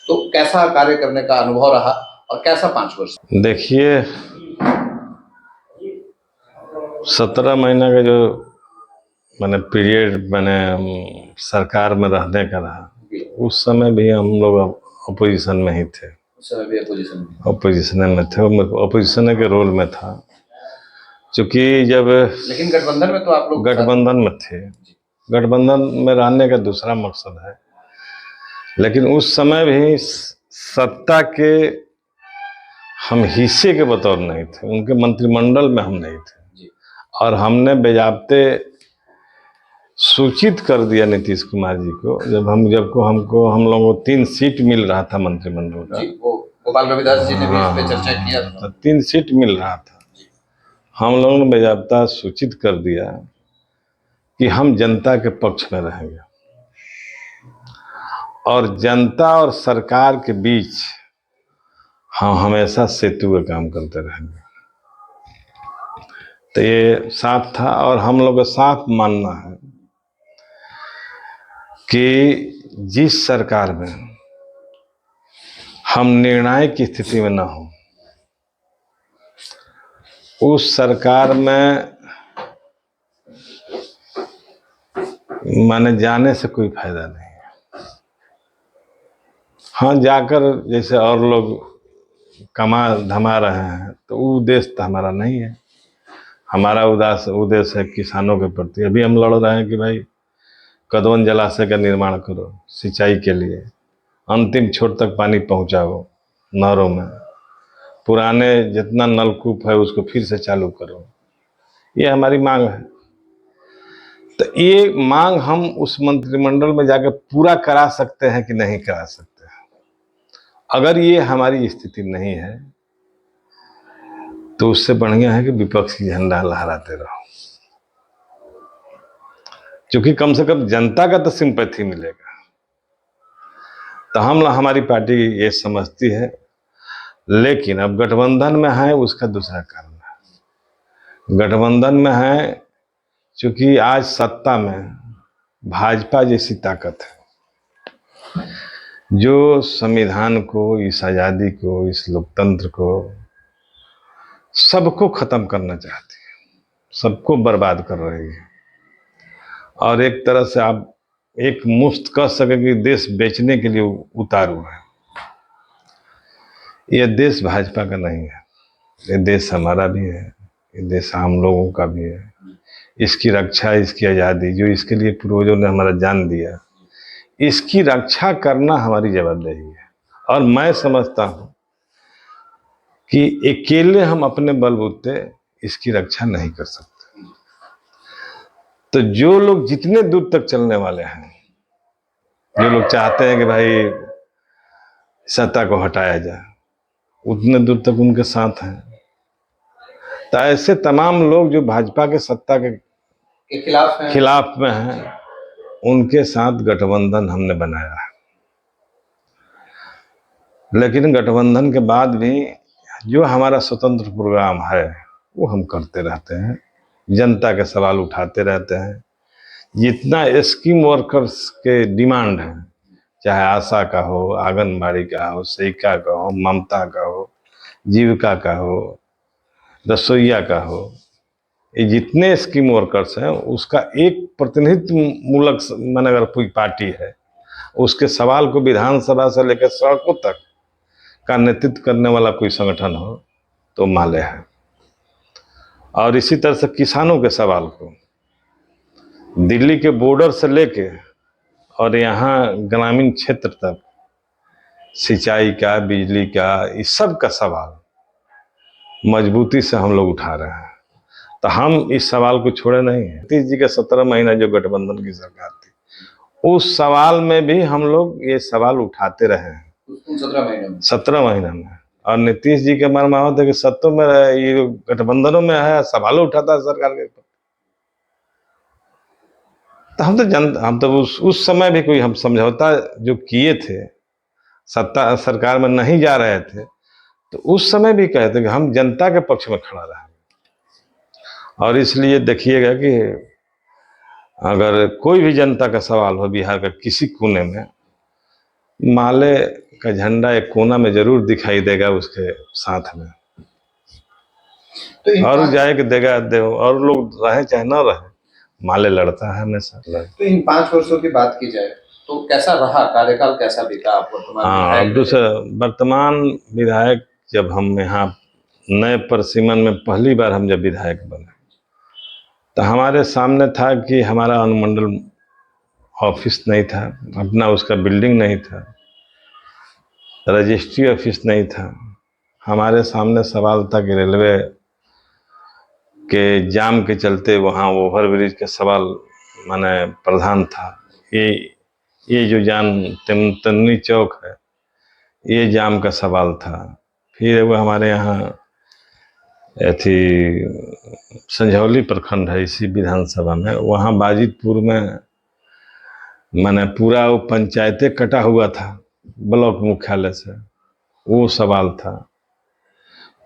तो कैसा कार्य करने का अनुभव रहा और कैसा 5 वर्ष?
देखिए, 17 महीना का जो मैंने पीरियड मैंने सरकार में रहने का रहा, उस समय भी हम लोग अपोजिशन में ही थे।
उस समय भी
अपोजिशन में थे, अपोजिशन के रोल में था। क्योंकि जब
लेकिन गठबंधन में तो आप लोग
गठबंधन में थे, गठबंधन में रहने का दूसरा मकसद है, लेकिन उस समय भी सत्ता के हम हिस्से के बतौर नहीं थे, उनके मंत्रिमंडल में हम नहीं थे। और हमने बेजाबते सूचित कर दिया नीतीश कुमार जी को, जब हम लोगों को 3 सीट मिल रहा था मंत्रिमंडल का।
वो गोपाल रविदास जी ने भी इस पे चर्चा किया था।
3 सीट मिल रहा था। हम लोगों ने बेजाबता सूचित कर दिया कि हम जनता के पक्ष में रहेंगे और जनता और सरकार के बीच हम हमेशा सेतु का काम करते रहेंगे। तो ये साफ था, और हम लोग का साफ मानना है कि जिस सरकार में हम निर्णायक की स्थिति में ना हो, उस सरकार में माने जाने से कोई फायदा नहीं है। हाँ, जाकर जैसे और लोग कमा धमा रहे हैं, तो वो उद्देश्य तो हमारा नहीं है। हमारा उद्देश्य है किसानों के प्रति। अभी हम लड़ रहे हैं कि भाई कदवन जलाशय का निर्माण करो, सिंचाई के लिए अंतिम छोर तक पानी पहुंचाओ नहरों में, पुराने जितना नलकूप है उसको फिर से चालू करो, ये हमारी मांग है। तो ये मांग हम उस मंत्रिमंडल में जाकर पूरा करा सकते हैं कि नहीं करा सकते हैं। अगर ये हमारी स्थिति नहीं है तो उससे बढ़िया है कि विपक्ष की झंडा लहराते रहो, क्योंकि कम से कम जनता का तो सिंपैथी मिलेगा। तो हमारी पार्टी ये समझती है, लेकिन अब गठबंधन में है उसका दूसरा कारण है। गठबंधन में है क्योंकि आज सत्ता में भाजपा जैसी ताकत है जो संविधान को, इस आज़ादी को, इस लोकतंत्र को, सबको खत्म करना चाहती है, सबको बर्बाद कर रही है। और एक तरह से आप एक मुफ्त कह सके कि देश बेचने के लिए उतारू है। यह देश भाजपा का नहीं है, ये देश हमारा भी है, ये देश आम लोगों का भी है। इसकी रक्षा, इसकी आज़ादी, जो इसके लिए पूर्वजों ने हमारा जान दिया, इसकी रक्षा करना हमारी जवाबदेही है। और मैं समझता हूँ कि अकेले हम अपने बलबूते इसकी रक्षा नहीं कर सकते। तो जो लोग जितने दूर तक चलने वाले हैं, जो लोग चाहते हैं कि भाई सत्ता को हटाया जाए, उतने दूर तक उनके साथ हैं। तो ऐसे तमाम लोग जो भाजपा के सत्ता के खिलाफ में हैं, उनके साथ गठबंधन हमने बनाया है। लेकिन गठबंधन के बाद भी जो हमारा स्वतंत्र प्रोग्राम है वो हम करते रहते हैं, जनता के सवाल उठाते रहते हैं। जितना स्कीम वर्कर्स के डिमांड है, चाहे आशा का हो, आंगनबाड़ी का हो, सेविका का हो, ममता का हो, जीविका का हो, रसोईया का हो, ये जितने स्कीम वर्कर्स हैं उसका एक प्रतिनिधित्व मूलक माने अगर कोई पार्टी है, उसके सवाल को विधानसभा से लेकर सड़कों तक का नेतृत्व करने वाला कोई संगठन हो तो माले है। और इसी तरह से किसानों के सवाल को दिल्ली के बॉर्डर से लेके और यहाँ ग्रामीण क्षेत्र तक सिंचाई का, बिजली का, इस सब का सवाल मजबूती से हम लोग उठा रहे हैं। तो हम इस सवाल को छोड़े नहीं हैं। नीतीश जी के 17 महीना जो गठबंधन की सरकार थी, उस सवाल में भी हम लोग ये सवाल उठाते रहे हैं 17 महीना में। और नीतीश जी के मर्माहत है कि सत्तों में ये गठबंधनों में है, सवाल उठाता है सरकार के ऊपर। तो हम तो उस समय भी कोई हम समझौता जो किए थे, सत्ता सरकार में नहीं जा रहे थे, तो उस समय भी कहते कि हम जनता के पक्ष में खड़ा रहेंगे। और इसलिए देखिएगा कि अगर कोई भी जनता का सवाल हो बिहार का किसी कोने में, माले का झंडा एक कोना में जरूर दिखाई देगा उसके साथ में।
तो
और जाए कि देगा दे, और लोग रहे चाहे ना रहे, माले लड़ता है हमेशा।
तो इन 5 वर्षों की बात की जाए तो कैसा रहा कार्यकाल, कैसा बीता आप वर्तमान
हाँ, अब दूसरा वर्तमान विधायक, जब हम यहाँ नए परिसीमन में पहली बार हम जब विधायक बने, तो हमारे सामने था कि हमारा अनुमंडल ऑफिस नहीं था, अपना उसका बिल्डिंग नहीं था, रजिस्ट्री ऑफिस नहीं था। हमारे सामने सवाल था कि रेलवे के जाम के चलते वहाँ ओवरब्रिज के सवाल माने प्रधान था। ये जो जाम तन्नी चौक है, ये जाम का सवाल था। फिर वो हमारे यहाँ थी संझौली प्रखंड है इसी विधानसभा में, वहाँ बाजितपुर में माने पूरा वो पंचायतें कटा हुआ था ब्लॉक मुख्यालय से, वो सवाल था।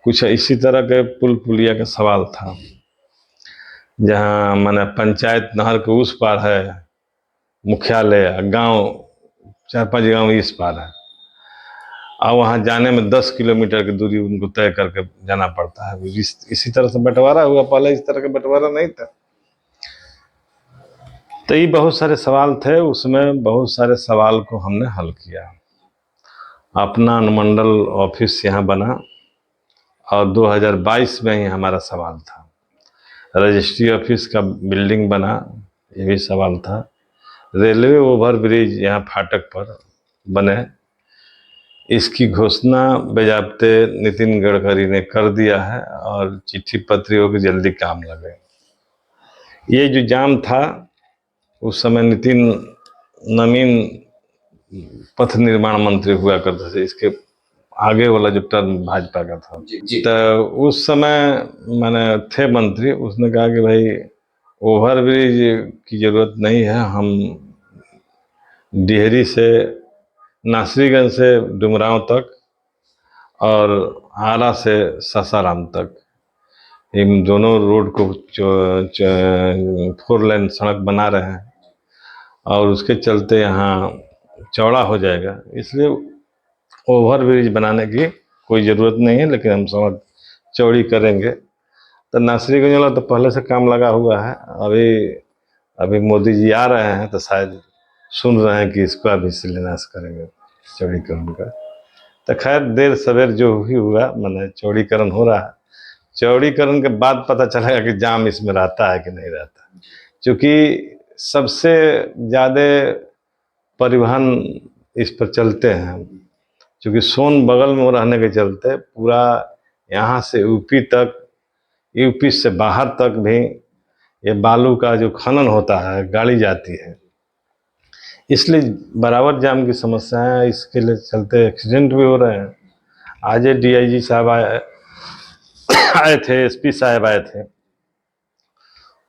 कुछ इसी तरह के पुल पुलिया का सवाल था, जहाँ माने पंचायत नहर के उस पार है मुख्यालय, गांव 4-5 गांव इस पार है, और वहाँ जाने में 10 किलोमीटर की दूरी उनको तय करके जाना पड़ता है। इसी तरह से बंटवारा हुआ, पहले इस तरह का बंटवारा नहीं था। तो ये बहुत सारे सवाल थे, उसमें बहुत सारे सवाल को हमने हल किया। अपना अनुमंडल ऑफिस यहाँ बना, और 2022 में ही हमारा सवाल था। रजिस्ट्री ऑफिस का बिल्डिंग बना, ये भी सवाल था। रेलवे ओवरब्रिज यहाँ फाटक पर बने, इसकी घोषणा बेजाबते नितिन गडकरी ने कर दिया है, और चिट्ठी पत्री हो कि जल्दी काम लगे। ये जो जाम था उस समय नवीन पथ निर्माण मंत्री हुआ करते थे, इसके आगे वाला जो टर्म भाजपा का था। तो उस समय मैंने थे मंत्री, उसने कहा कि भाई ओवरब्रिज की जरूरत नहीं है, हम डिहरी से नासरीगंज से डुमरांव तक और आरा से सासाराम तक इन दोनों रोड को 4 लेन सड़क बना रहे हैं, और उसके चलते यहाँ चौड़ा हो जाएगा, इसलिए ओवरब्रिज बनाने की कोई ज़रूरत नहीं है, लेकिन हम सड़क चौड़ी करेंगे। तो नासरीगंज वाला तो पहले से काम लगा हुआ है, अभी मोदी जी आ रहे हैं तो शायद सुन रहे हैं कि इसका भी शिलान्यास करेंगे चौड़ीकरण का। तो खैर देर सवेर जो भी हुआ, मैंने चौड़ीकरण हो रहा है। चौड़ीकरण के बाद पता चलेगा कि जाम इसमें रहता है कि नहीं रहता, क्योंकि सबसे ज़्यादा परिवहन इस पर चलते हैं, क्योंकि सोन बगल में रहने के चलते पूरा यहाँ से यूपी तक, यूपी से बाहर तक भी ये बालू का जो खनन होता है, गाड़ी जाती है, इसलिए बराबर जाम की समस्या है। इसके लिए चलते एक्सीडेंट भी हो रहे हैं। आज डीआईजी साहब आए थे, एसपी साहब आए थे,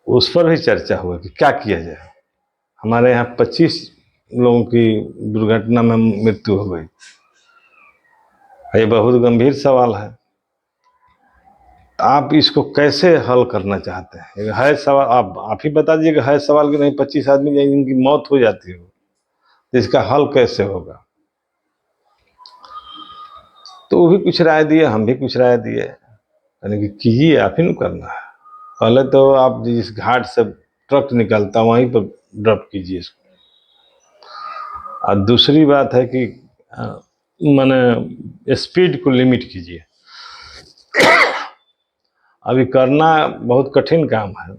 उस पर भी चर्चा हुआ कि क्या किया जाए। हमारे यहाँ 25 लोगों की दुर्घटना में मृत्यु हो गई, ये बहुत गंभीर सवाल है। आप इसको कैसे हल करना चाहते हैं? है सवाल, आप ही बता दीजिए कि है सवाल कि नहीं। 25 आदमी जिनकी मौत हो जाती हो, तो इसका हल कैसे होगा? तो वो भी कुछ राय दिए, हम भी कुछ राय दिए, यानी कि कीजिए, आप ही नहीं करना है। पहले तो आप जिस घाट से ट्रक निकलता वहीं पर ड्रॉप कीजिए इसको। और दूसरी बात है कि माने स्पीड को लिमिट कीजिए। अभी करना बहुत कठिन काम है,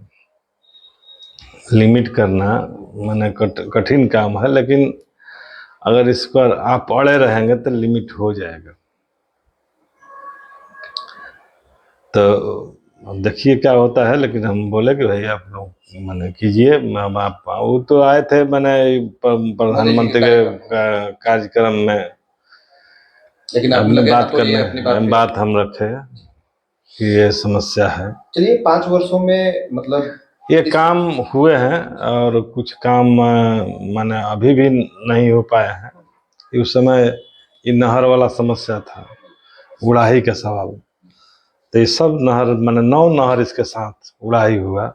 लिमिट करना माने कठिन काम है, लेकिन अगर इस पर आप अड़े रहेंगे तो लिमिट हो जाएगा। तो अब देखिए क्या होता है, लेकिन हम बोले कि भाई आप लोग मैंने कीजिए। आप वो तो आए थे मैंने प्रधानमंत्री के कार्यक्रम में
लेकिन आप
अपनी
लगे
बात
हाथों ये अपनी
करने बात हम रखे कि ये समस्या है।
चलिए 5 वर्षों में मतलब
ये काम हुए हैं और कुछ काम माने अभी भी नहीं हो पाए हैं। उस समय ये नहर वाला समस्या था, उड़ाही का सवाल, तो ये सब नहर माने 9 नहर इसके साथ उड़ाही हुआ।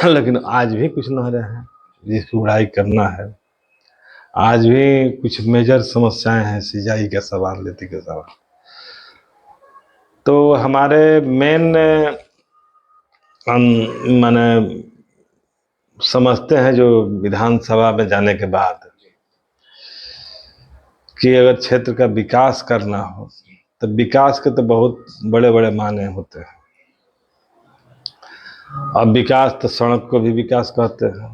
लेकिन आज भी कुछ नहरें हैं जिसकी उड़ाही करना है। आज भी कुछ मेजर समस्याएं हैं, सिंचाई का सवाल, नीति का सवाल। तो हमारे मेन माने समझते हैं जो विधानसभा में जाने के बाद कि अगर क्षेत्र का विकास करना हो तो विकास के तो बहुत बड़े बड़े माने होते हैं। अब विकास तो सड़क को भी विकास कहते हैं,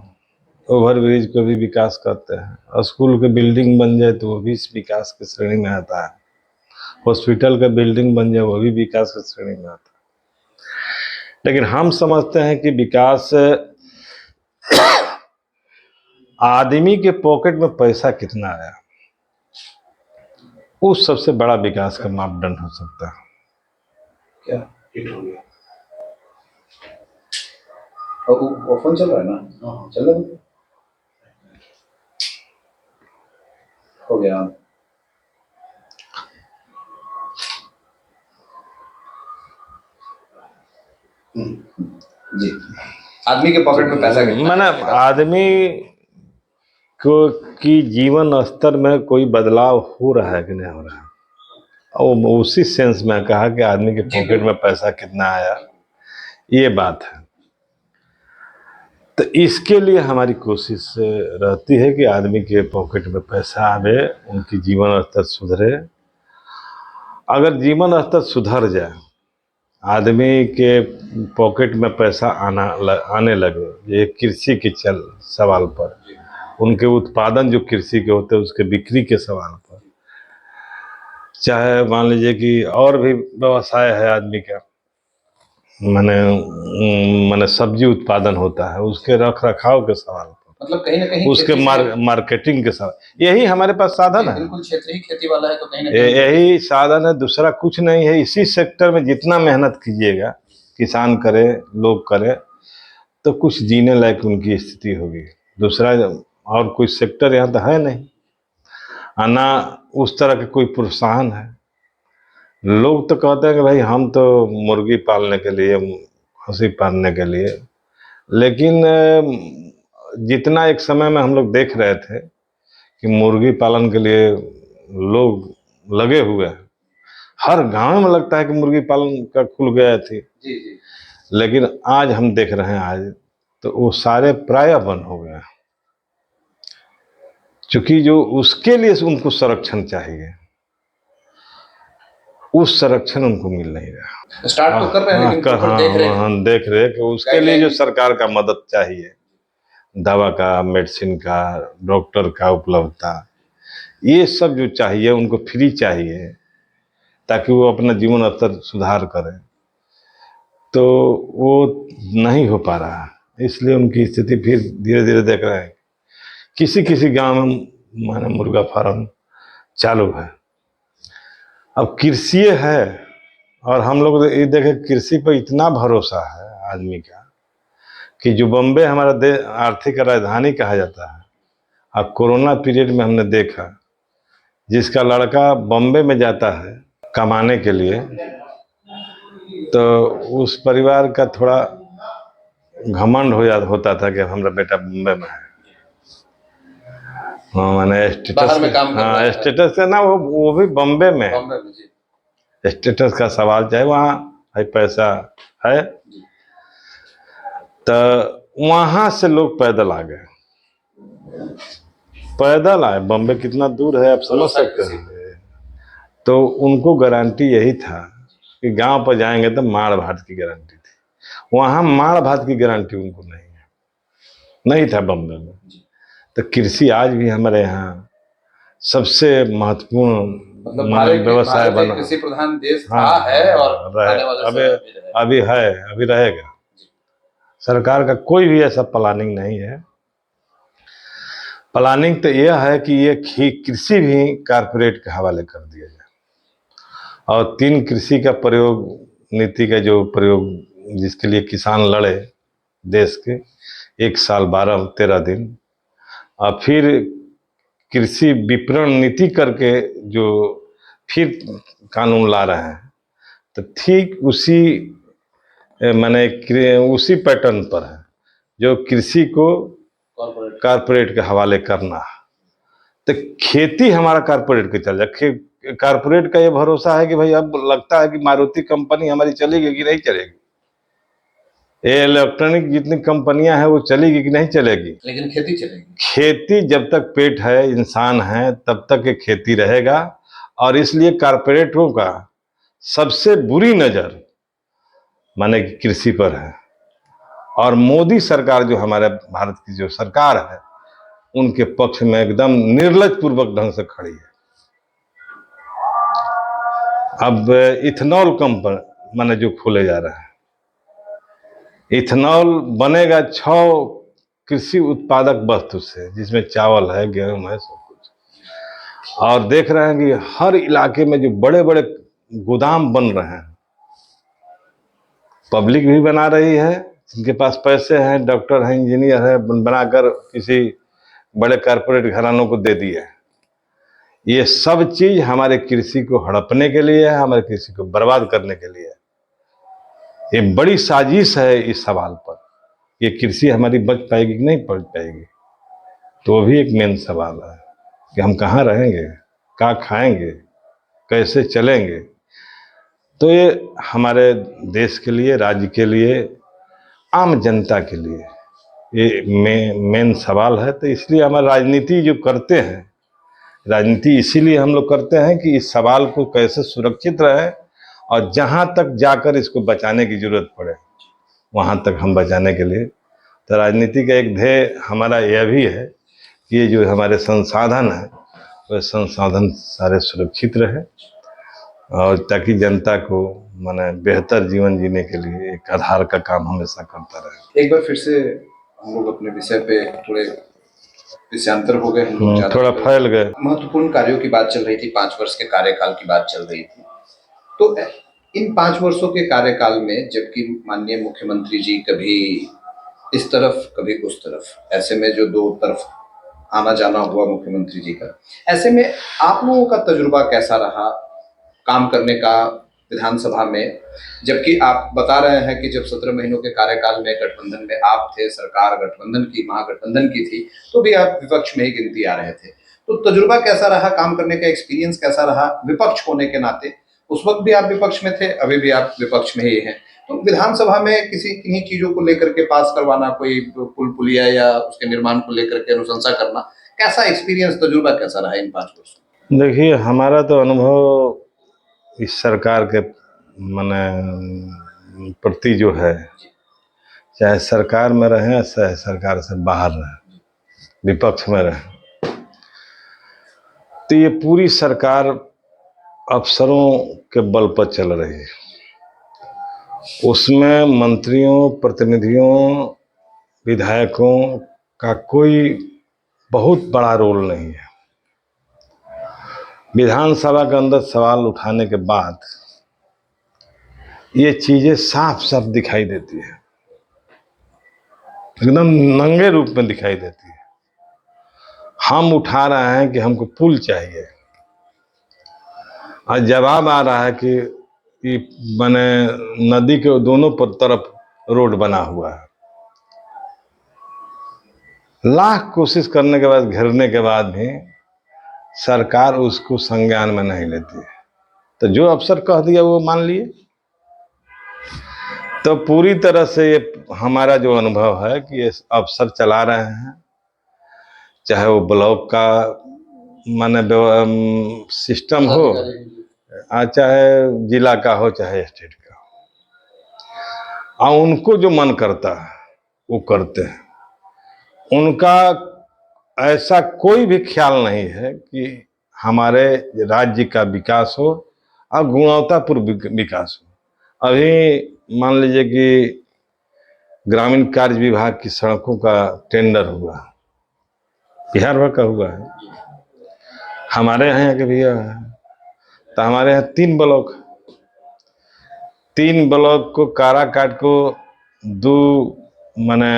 ओवर ब्रिज को भी विकास कहते हैं, और स्कूल की बिल्डिंग बन जाए तो वो भी विकास की श्रेणी में आता है, हॉस्पिटल का बिल्डिंग बन जाए वो भी विकास की श्रेणी में आता है। लेकिन हम समझते हैं कि विकास आदमी के पॉकेट में पैसा कितना आया, उस सबसे बड़ा विकास का मापदंड हो सकता है।
क्या हिट हो गया? और वो फोन चल रहा है ना? हाँ चल रहा है। हो गया। जी, आदमी के पॉकेट में पैसा कितना
मैंने
है?
आदमी को की जीवन स्तर में कोई बदलाव हो रहा है कि नहीं हो रहा है, और उसी सेंस में कहा कि आदमी के पॉकेट में पैसा कितना आया, ये बात है। तो इसके लिए हमारी कोशिश रहती है कि आदमी के पॉकेट में पैसा आवे, उनकी जीवन स्तर सुधरे। अगर जीवन स्तर सुधर जाए, आदमी के पॉकेट में पैसा आने लगे, ये कृषि के सवाल पर, उनके उत्पादन जो कृषि के होते हैं उसके बिक्री के सवाल पर, चाहे मान लीजिए कि और भी व्यवसाय है आदमी का, माने सब्जी उत्पादन होता है, उसके रख रखाव के सवाल पर,
मतलब कहीं ना कहीं
उसके मार्केटिंग के सवाल, यही हमारे पास साधन है।
बिल्कुल क्षेत्र ही खेती वाला है तो कहीं ना कहीं
यही साधन है, दूसरा कुछ नहीं है। इसी सेक्टर में जितना मेहनत कीजिएगा, किसान करे, लोग करे, तो कुछ जीने लायक उनकी स्थिति होगी। दूसरा और कोई सेक्टर यहाँ तो है नहीं, ना उस तरह का कोई प्रोत्साहन है। लोग तो कहते हैं कि भाई हम तो मुर्गी पालने के लिए, खसी पालने के लिए, लेकिन जितना एक समय में हम लोग देख रहे थे कि मुर्गी पालन के लिए लोग लगे हुए हैं, हर गांव में लगता है कि मुर्गी पालन का खुल गया थी।
जी जी।
लेकिन आज हम देख रहे हैं, आज तो वो सारे प्राय बंद हो गए हैं, क्योंकि जो उसके लिए उनको संरक्षण चाहिए, उस संरक्षण उनको मिल नहीं रहा।
स्टार्ट तो कर रहे हैं लेकिन
हम देख रहे हैं कि उसके लिए जो सरकार का मदद चाहिए, दवा का, मेडिसिन का, डॉक्टर का उपलब्धता, ये सब जो चाहिए उनको फ्री चाहिए ताकि वो अपना जीवन स्तर सुधार करें, तो वो नहीं हो पा रहा है। इसलिए उनकी स्थिति फिर धीरे धीरे देख रहे हैं, किसी किसी गांव में माने मुर्गा फार्म चालू है। अब कृषि है, और हम लोग ये देखे कृषि पर इतना भरोसा है आदमी का कि जो बम्बे हमारा आर्थिक राजधानी कहा जाता है, और कोरोना पीरियड में हमने देखा जिसका लड़का बम्बे में जाता है कमाने के लिए, तो उस परिवार का थोड़ा घमंड होता था कि हमारा बेटा बम्बे में है। हाँ, मैंने
बाहर में काम कर रहा है।
स्टेटस है ना, वो भी बम्बे में स्टेटस का सवाल, चाहे वहाँ है पैसा है, तो वहाँ से लोग पैदल आ गए, पैदल आए। बम्बे कितना दूर है आप समझ सकते हैं। तो उनको गारंटी यही था कि गांव पर जाएंगे तो माड़ भात की गारंटी थी, वहाँ माड़ भात की गारंटी उनको नहीं था बम्बे में। तो कृषि आज भी हमारे यहाँ सबसे महत्वपूर्ण
मतलब
व्यवसाय
भारत एक
बना।
कृषि प्रधान देश
हाँ,
था, है और
रहे,
आने वाले
अभी
समय में भी रहेगा।
अभी है, अभी रहेगा। सरकार का कोई भी ऐसा प्लानिंग नहीं है। प्लानिंग तो यह है कि ये कृषि भी कारपोरेट के हवाले कर दिया जाए, और 3 कृषि का प्रयोग नीति का जो प्रयोग, जिसके लिए किसान लड़े देश के 1 साल 12-13 दिन, और फिर कृषि विपणन नीति करके जो फिर कानून ला रहे हैं, तो ठीक उसी माने उसी पैटर्न पर है, जो कृषि को कारपोरेट के हवाले करना। तो खेती हमारा कारपोरेट के चल जाए। कारपोरेट का ये भरोसा है कि भाई अब लगता है कि मारुति कंपनी हमारी चलेगी कि नहीं चलेगी, ये इलेक्ट्रॉनिक जितनी कंपनियां हैं वो चलेगी कि नहीं चलेगी,
लेकिन खेती चलेगी।
खेती जब तक पेट है, इंसान है, तब तक ये खेती रहेगा। और इसलिए कारपोरेटों का सबसे बुरी नजर माने कि कृषि पर है, और मोदी सरकार जो हमारे भारत की जो सरकार है, उनके पक्ष में एकदम निर्लज पूर्वक ढंग से खड़ी है। अब इथेनॉल कंपनी माने जो खोले जा रहा है, इथेनॉल बनेगा 6 कृषि उत्पादक वस्तु से, जिसमें चावल है, गेहूं है, सब कुछ। और देख रहे हैं कि हर इलाके में जो बड़े बड़े गोदाम बन रहे हैं, पब्लिक भी बना रही है, जिनके पास पैसे हैं, डॉक्टर हैं, इंजीनियर है, बनाकर किसी बड़े कारपोरेट घरानों को दे दिए। ये सब चीज हमारे कृषि को हड़पने के लिए है, हमारे कृषि को बर्बाद करने के लिए है। ये बड़ी साजिश है इस सवाल पर, ये कृषि हमारी बच पाएगी कि नहीं बच पाएगी। तो वो भी एक मेन सवाल है कि हम कहाँ रहेंगे, क्या खाएंगे, कैसे चलेंगे। तो ये हमारे देश के लिए, राज्य के लिए, आम जनता के लिए ये मेन सवाल है। तो इसलिए हमारी राजनीति जो करते हैं, राजनीति इसीलिए हम लोग करते हैं कि इस सवाल को कैसे सुरक्षित रहे, और जहाँ तक जाकर इसको बचाने की जरूरत पड़े वहाँ तक हम बचाने के लिए। तो राजनीति का एक ध्येय हमारा यह भी है कि ये जो हमारे संसाधन है, वह संसाधन सारे सुरक्षित रहे, और ताकि जनता को माने बेहतर जीवन जीने के लिए एक आधार का काम हमेशा करता रहे।
एक बार फिर से हम लोग अपने विषय पे थोड़े विषयांतर हो गए, हम लोग
थोड़ा फैल गए।
महत्वपूर्ण कार्यों की बात चल रही थी, 5 वर्ष के कार्यकाल की बात चल रही थी। तो इन 5 वर्षों के कार्यकाल में, जबकि माननीय मुख्यमंत्री जी कभी इस तरफ कभी उस तरफ, ऐसे में जो 2 तरफ आना जाना हुआ मुख्यमंत्री जी का, ऐसे में आप लोगों का तजुर्बा कैसा रहा काम करने का विधानसभा में? जबकि आप बता रहे हैं कि जब 17 महीनों के कार्यकाल में गठबंधन में आप थे, सरकार गठबंधन की, महागठबंधन की थी, तो भी आप विपक्ष में ही गिनती आ रहे थे। तो तजुर्बा कैसा रहा, काम करने का एक्सपीरियंस कैसा रहा विपक्ष होने के नाते? उस वक्त भी आप विपक्ष में थे, अभी भी आप विपक्ष में ही हैं। तो विधानसभा में किन्हीं चीजों को लेकर के पास करवाना, कोई पुल पुलिया या उसके निर्माण को लेकर के अनुशंसा करना, कैसा एक्सपीरियंस, तजुर्बा कैसा रहा इन 5 वर्षों?
देखिए, हमारा तो अनुभव इस सरकार के माने प्रति जो है, चाहे सरकार में रहे चाहे सरकार से बाहर रहे, विपक्ष में रहे, तो ये पूरी सरकार अफसरों के बल पर चल रही है। उसमें मंत्रियों, प्रतिनिधियों, विधायकों का कोई बहुत बड़ा रोल नहीं है। विधानसभा के अंदर सवाल उठाने के बाद ये चीजें साफ साफ दिखाई देती है, एकदम नंगे रूप में दिखाई देती है। हम उठा रहे हैं कि हमको पुल चाहिए, और जवाब आ रहा है कि माने नदी के दोनों तरफ रोड बना हुआ है। लाख कोशिश करने के बाद, घेरने के बाद भी सरकार उसको संज्ञान में नहीं लेती है। तो जो अफसर कह दिया वो मान लिए। तो पूरी तरह से ये हमारा जो अनुभव है कि ये अफसर चला रहे हैं, चाहे वो ब्लॉक का माने सिस्टम हो, चाहे जिला का हो, चाहे स्टेट का हो, और उनको जो मन करता है वो करते हैं। उनका ऐसा कोई भी ख्याल नहीं है कि हमारे राज्य का विकास हो और गुणवत्तापूर्ण विकास हो। अभी मान लीजिए कि ग्रामीण कार्य विभाग की सड़कों का टेंडर हुआ, बिहार भर का हुआ है, हमारे यहाँ के भी है। तो हमारे यहाँ 3 ब्लॉक को काराकाट को दो माने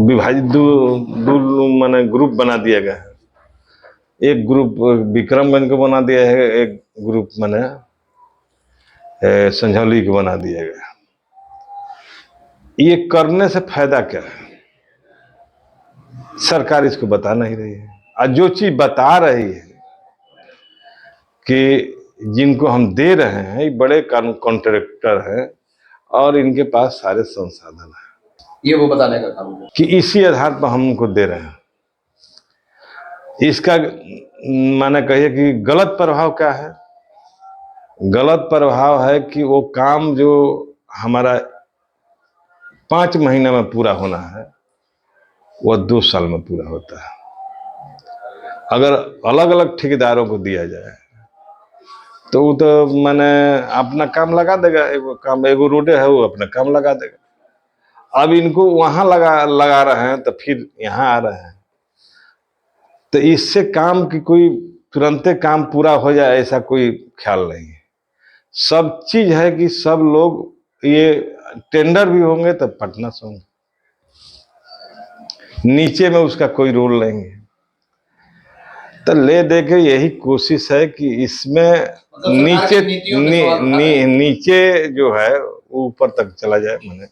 विभाजित दो माने ग्रुप बना दिया गया है। एक ग्रुप विक्रमगंज को बना दिया है, एक ग्रुप माने संझौली को बना दिया गया। ये करने से फायदा क्या है? सरकार इसको बता नहीं रही है, और जो चीज बता रही है कि जिनको हम दे रहे हैं ये बड़े कॉन्ट्रैक्टर हैं और इनके पास सारे संसाधन हैं,
ये वो बताने का काम है
कि इसी आधार पर हम उनको दे रहे हैं। इसका माने कहिए कि गलत प्रभाव क्या है? गलत प्रभाव है कि वो काम जो हमारा 5 महीने में पूरा होना है वो 2 साल में पूरा होता है। अगर अलग अलग ठेकेदारों को दिया जाए तो वो तो माने अपना काम लगा देगा, एगो रोडे है वो अपना काम लगा देगा। अब इनको वहां लगा रहे हैं तो फिर यहाँ आ रहे हैं, तो इससे काम की कोई तुरंते काम पूरा हो जाए ऐसा कोई ख्याल नहीं है। सब चीज है कि सब लोग ये टेंडर भी होंगे तो पटना से होंगे, नीचे में उसका कोई रोल नहीं है। तो ले दे के यही कोशिश है कि इसमें नीचे जो है ऊपर तक चला जाए, माने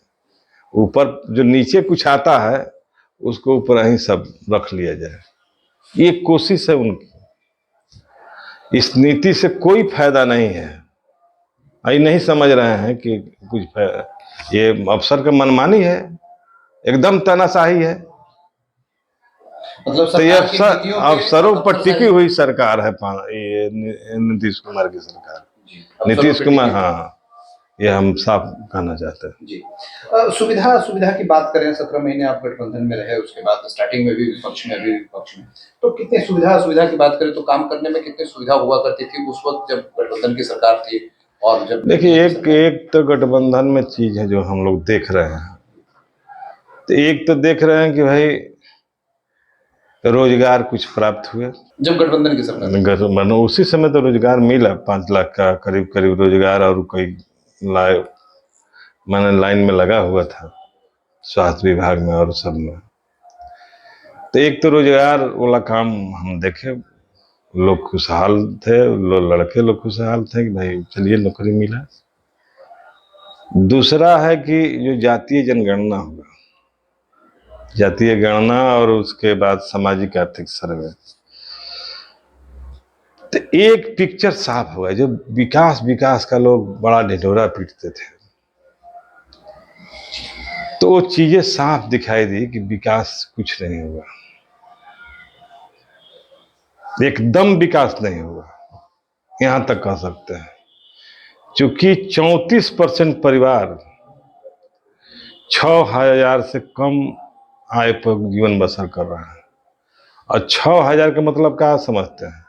ऊपर जो नीचे कुछ आता है उसको ऊपर ही सब रख लिया जाए। ये कोशिश है उनकी। इस नीति से कोई फायदा नहीं है। ये नहीं समझ रहे हैं कि कुछ ये अफसर का मनमानी है, एकदम तानाशाही है।
मतलब
तो ये अफसरों पर टिकी हुई सरकार है ये नीतीश कुमार की सरकार। नीतीश कुमार, हाँ, ये हम साफ कहना चाहते हैं
जी। सुविधा की बात करें, 17 महीने आप गठबंधन में रहे, उसके बाद स्टार्टिंग में भी विपक्ष में, अभी विपक्ष में, तो कितने सुविधा की बात करें तो काम करने में कितनी सुविधा हुआ करती थी उस वक्त जब गठबंधन की सरकार थी? और जब
देखिए एक तो गठबंधन में चीज है जो हम लोग देख रहे हैं, तो एक तो देख रहे हैं कि भाई रोजगार कुछ प्राप्त हुए
जब गठबंधन की सरकार,
उसी समय तो रोजगार मिला 5 लाख का करीब रोजगार, और कोई मैंने लाइन में लगा हुआ था स्वास्थ्य विभाग में और सब में। तो एक तो रोजगार वाला काम हम देखे, लोग खुशहाल थे, लड़के लोग खुशहाल थे कि भाई चलिए नौकरी मिला। दूसरा है कि जो जातीय जनगणना होगा, जातीय गणना और उसके बाद सामाजिक आर्थिक सर्वे, तो एक पिक्चर साफ हुआ। जो विकास का लोग बड़ा ढिढोरा पीटते थे, तो वो चीजें साफ दिखाई दी कि विकास कुछ नहीं हुआ, एकदम विकास नहीं हुआ, यहां तक कह सकते हैं। चूंकि 34% परिवार 6,000 से कम आय पर जीवन बसर कर रहा है। और 6,000 का मतलब क्या समझते हैं?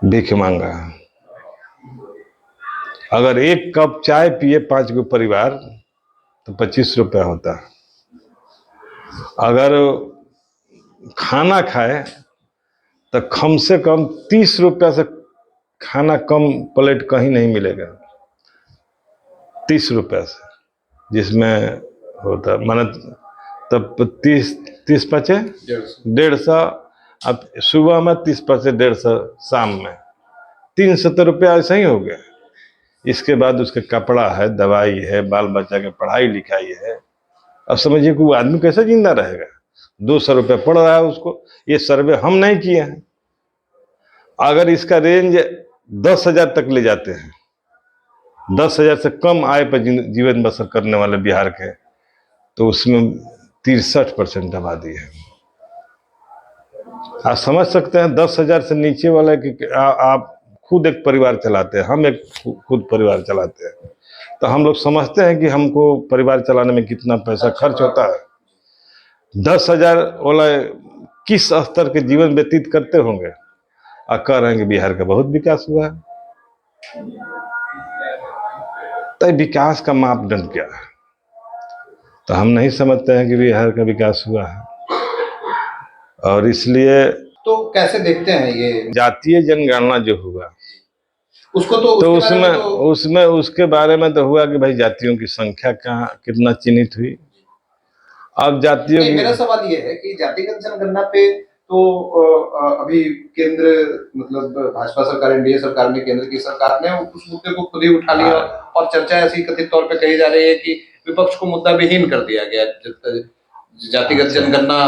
भीख मांगा है। अगर एक कप चाय पिए 5 गो परिवार तो 25 रुपया होता है। अगर खाना खाए तो कम से कम 30 रुपया से खाना कम प्लेट कहीं नहीं मिलेगा, 30 रुपया से, जिसमें होता माने तब 30 पचे 150। अब सुबह में 30 पचे 150, शाम में 370 रुपया ऐसा ही हो गया। इसके बाद उसके कपड़ा है, दवाई है, बाल बच्चा के पढ़ाई लिखाई है। अब समझिए कि वो आदमी कैसे जिंदा रहेगा? 200 रुपया पड़ रहा है उसको। ये सर्वे हम नहीं किए हैं। अगर इसका रेंज 10,000 तक ले जाते हैं, 10,000 से कम आय पर जीवन बसर करने वाले बिहार के, तो उसमें 63% आबादी है। आप समझ सकते हैं 10,000 से नीचे वाले कि आप खुद एक परिवार चलाते हैं, हम एक खुद परिवार चलाते हैं, तो हम लोग समझते हैं कि हमको परिवार चलाने में कितना पैसा खर्च होता है। 10,000 वाला किस स्तर के जीवन व्यतीत करते होंगे और कह रहे हैं कि बिहार का बहुत विकास हुआ है। तो विकास का मापदंड क्या है? तो हम नहीं समझते हैं कि बिहार का विकास हुआ है, और इसलिए
तो कैसे देखते हैं ये
जातीय जनगणना जो हुआ
उसको,
तो
उसके बारे में
उसमें उसके बारे में तो हुआ कि भाई जातियों की संख्या कहाँ कितना चिन्हित हुई। अब जातियों की
मेरा सवाल ये है कि जातिगत जनगणना पे तो अभी केंद्र मतलब भाजपा सरकार, एनडीए सरकार ने, केंद्र की सरकार ने उस मुद्दे को खुद ही उठा लिया, और चर्चा ऐसी कथित तौर पे कही जा रही है कि विपक्ष को मुद्दा विहीन कर दिया गया जातिगत जनगणना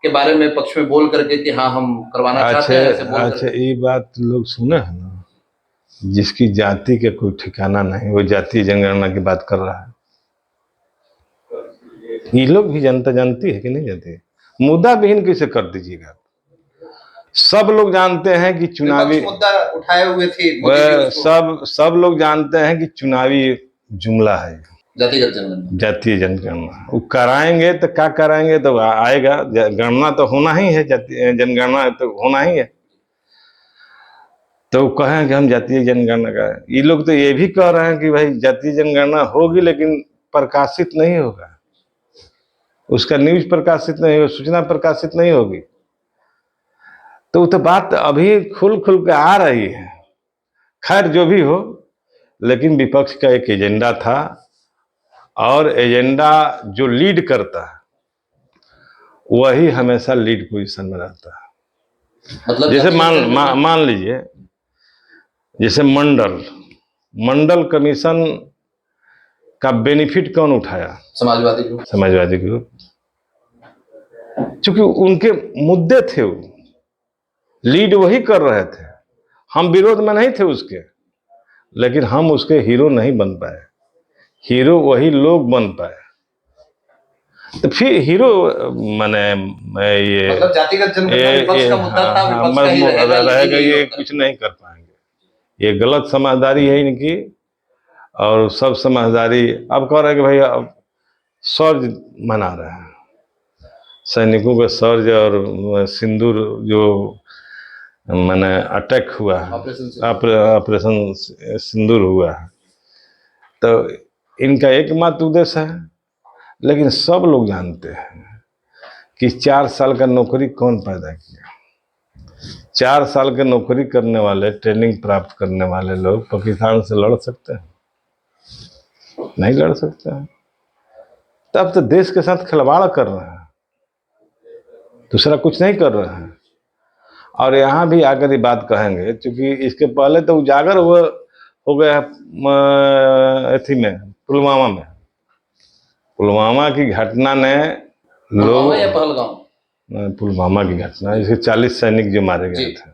के बारे में पक्ष में बोल करके कि हाँ हम करवाना चाहते हैं, ऐसे बोल
अच्छा, ये बात लोग सुने हैं ना, जिसकी जाति के कोई ठिकाना नहीं वो जातीय जनगणना की बात कर रहा है। ये लोग भी जनता जानती है कि नहीं जानती? मुद्दा विहीन कैसे कर दीजिएगा? सब लोग जानते हैं कि चुनावी
मुद्दा उठाए हुए थे,
सब लोग जानते हैं कि चुनावी जुमला है
जातीय
जनगणना। वो कराएंगे तो क्या कराएंगे, तो आएगा गणना तो होना ही है, जनगणना तो होना ही है। तो कहें कि हम जातीय जनगणना का, ये लोग तो ये भी कह रहे हैं कि भाई जातीय जनगणना होगी लेकिन प्रकाशित नहीं होगा, उसका न्यूज प्रकाशित नहीं होगा, सूचना प्रकाशित नहीं होगी। तो बात अभी खुल के आ रही है। खैर जो भी हो, लेकिन विपक्ष का एक एजेंडा था, और एजेंडा जो लीड करता है वही हमेशा लीड पोजीशन में रहता है। मतलब जैसे मान लीजिए, जैसे मंडल कमीशन का बेनिफिट कौन उठाया? समाजवादी ग्रुप। क्योंकि उनके मुद्दे थे, वो लीड वही कर रहे थे। हम विरोध में नहीं थे उसके, लेकिन हम उसके हीरो नहीं बन पाए, हीरो वही लोग बन पाए। तो फिर हीरो माने ये
मतलब जातिगत जनगणना विपक्ष का मुद्दा था, विपक्ष का ही
रहेगा, ये कुछ नहीं कर पाएंगे। ये गलत समझदारी है इनकी, और सब समझदारी। अब कह रहे हैं कि भाई अब शौर्य मना रहे हैं, सैनिकों का शौर्य और सिंदूर जो मैंने अटैक हुआ है, ऑपरेशन सिंदूर हुआ है, तो इनका एकमात्र उद्देश्य है। लेकिन सब लोग जानते हैं कि 4 साल का नौकरी कौन पैदा किया? 4 साल के नौकरी करने वाले, ट्रेनिंग प्राप्त करने वाले लोग पाकिस्तान से लड़ सकते हैं? नहीं लड़ सकते हैं। तब तो देश के साथ खिलवाड़ कर रहे हैं, दूसरा कुछ नहीं कर रहे हैं। और यहाँ भी आकर ये बात कहेंगे, क्योंकि इसके पहले तो उजागर हो गया अथी में, पुलवामा की घटना ने लोग, पुलवामा की घटना, इसके 40 सैनिक जो मारे गए थे,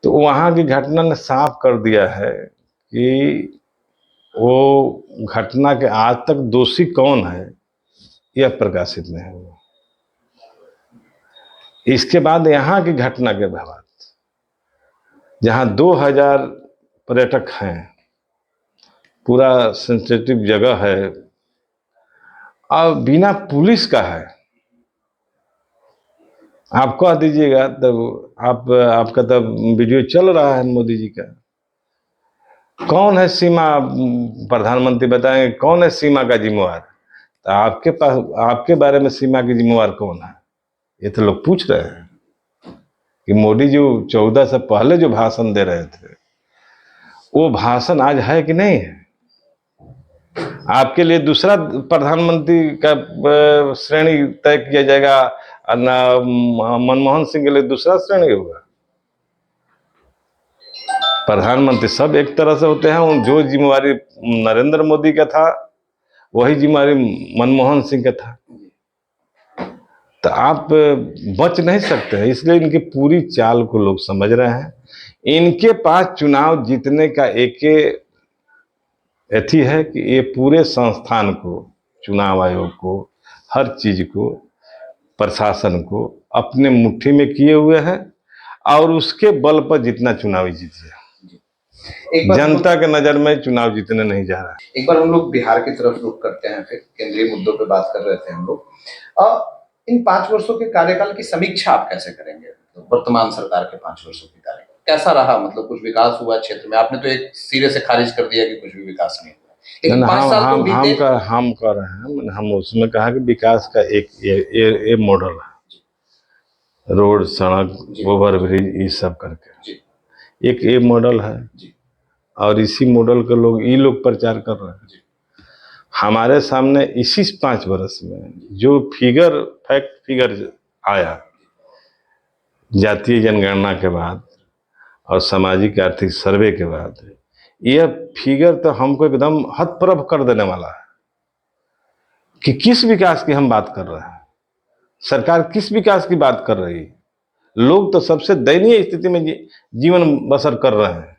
तो वहाँ की घटना ने साफ कर दिया है कि वो घटना के आज तक दोषी कौन है यह प्रकाशित नहीं हुआ। इसके बाद यहाँ की घटना के बाद, जहाँ 2000 पर्यटक हैं, पूरा सेंसिटिव जगह है, और बिना पुलिस का है। आप कह दीजिएगा तब आपका तब वीडियो चल रहा है मोदी जी का, कौन है सीमा प्रधानमंत्री बताएंगे कौन है सीमा का जिम्मेवार? तो आपके पास, आपके बारे में सीमा की जिम्मेवार कौन है, ये तो लोग पूछ रहे हैं। कि मोदी जी 14 से पहले जो भाषण दे रहे थे, वो भाषण आज है कि नहीं है? आपके लिए दूसरा प्रधानमंत्री का श्रेणी तय किया जाएगा, मनमोहन सिंह के लिए दूसरा श्रेणी होगा? प्रधानमंत्री सब एक तरह से होते हैं। जो जिम्मेवारी नरेंद्र मोदी का था, वही जिम्मेवारी मनमोहन सिंह का था। तो आप बच नहीं सकते हैं। इसलिए इनकी पूरी चाल को लोग समझ रहे हैं। इनके पास चुनाव जीतने का एक एथी है कि ये पूरे संस्थान को, चुनाव आयोग को, हर चीज को, प्रशासन को अपने मुट्ठी में किए हुए हैं, और उसके बल पर जितना चुनावी जीतिए। जनता के नजर में चुनाव जीतने नहीं जा रहा है।
एक बार हम लोग बिहार की तरफ रुख करते हैं, फिर केंद्रीय मुद्दों पे बात कर रहे थे हम लोग। इन 5 वर्षों के कार्यकाल की समीक्षा आप कैसे करेंगे? तो वर्तमान सरकार के 5 वर्षों के कार्यकाल कैसा रहा? मतलब कुछ विकास हुआ क्षेत्र में? आपने तो एक सिरे से खारिज कर दिया कि कुछ भी विकास नहीं हुआ, लेकिन 5 साल तो बीते।
हम कर रहे हैं, हम उसमें कहा कि विकास का एक ये मॉडल है, रोड, सड़क, ओवर ब्रिज, ये सब करके एक ये मॉडल है, और इसी मॉडल के लोग प्रचार कर रहे हैं। हमारे सामने इसी 5 वर्ष में जो फैक्ट फिगर आया जातीय जनगणना के बाद और सामाजिक आर्थिक सर्वे के बाद, यह फिगर तो हमको एकदम हतप्रभ कर देने वाला है कि किस विकास की हम बात कर रहे हैं, सरकार किस विकास की बात कर रही है। लोग तो सबसे दयनीय स्थिति में जीवन बसर कर रहे हैं।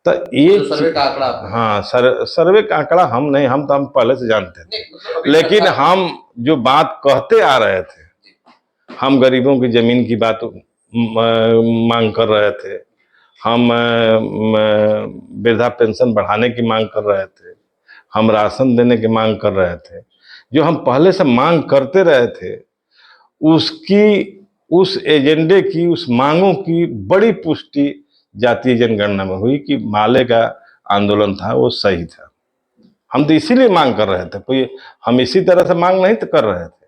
तो ये
सर्वे का आंकड़ा,
हाँ, सर्वे का आंकड़ा हम पहले से जानते थे, लेकिन हम जो बात कहते आ रहे थे, हम गरीबों की जमीन की बात मांग कर रहे थे, हम वृद्धा पेंशन बढ़ाने की मांग कर रहे थे, हम राशन देने की मांग कर रहे थे। जो हम पहले से मांग करते रहे थे, उस एजेंडे की, उस मांगों की बड़ी पुष्टि जातीय जनगणना में हुई कि माले का आंदोलन था वो सही था। हम तो इसीलिए मांग कर रहे थे, कोई हम इसी तरह से मांग नहीं तो कर रहे थे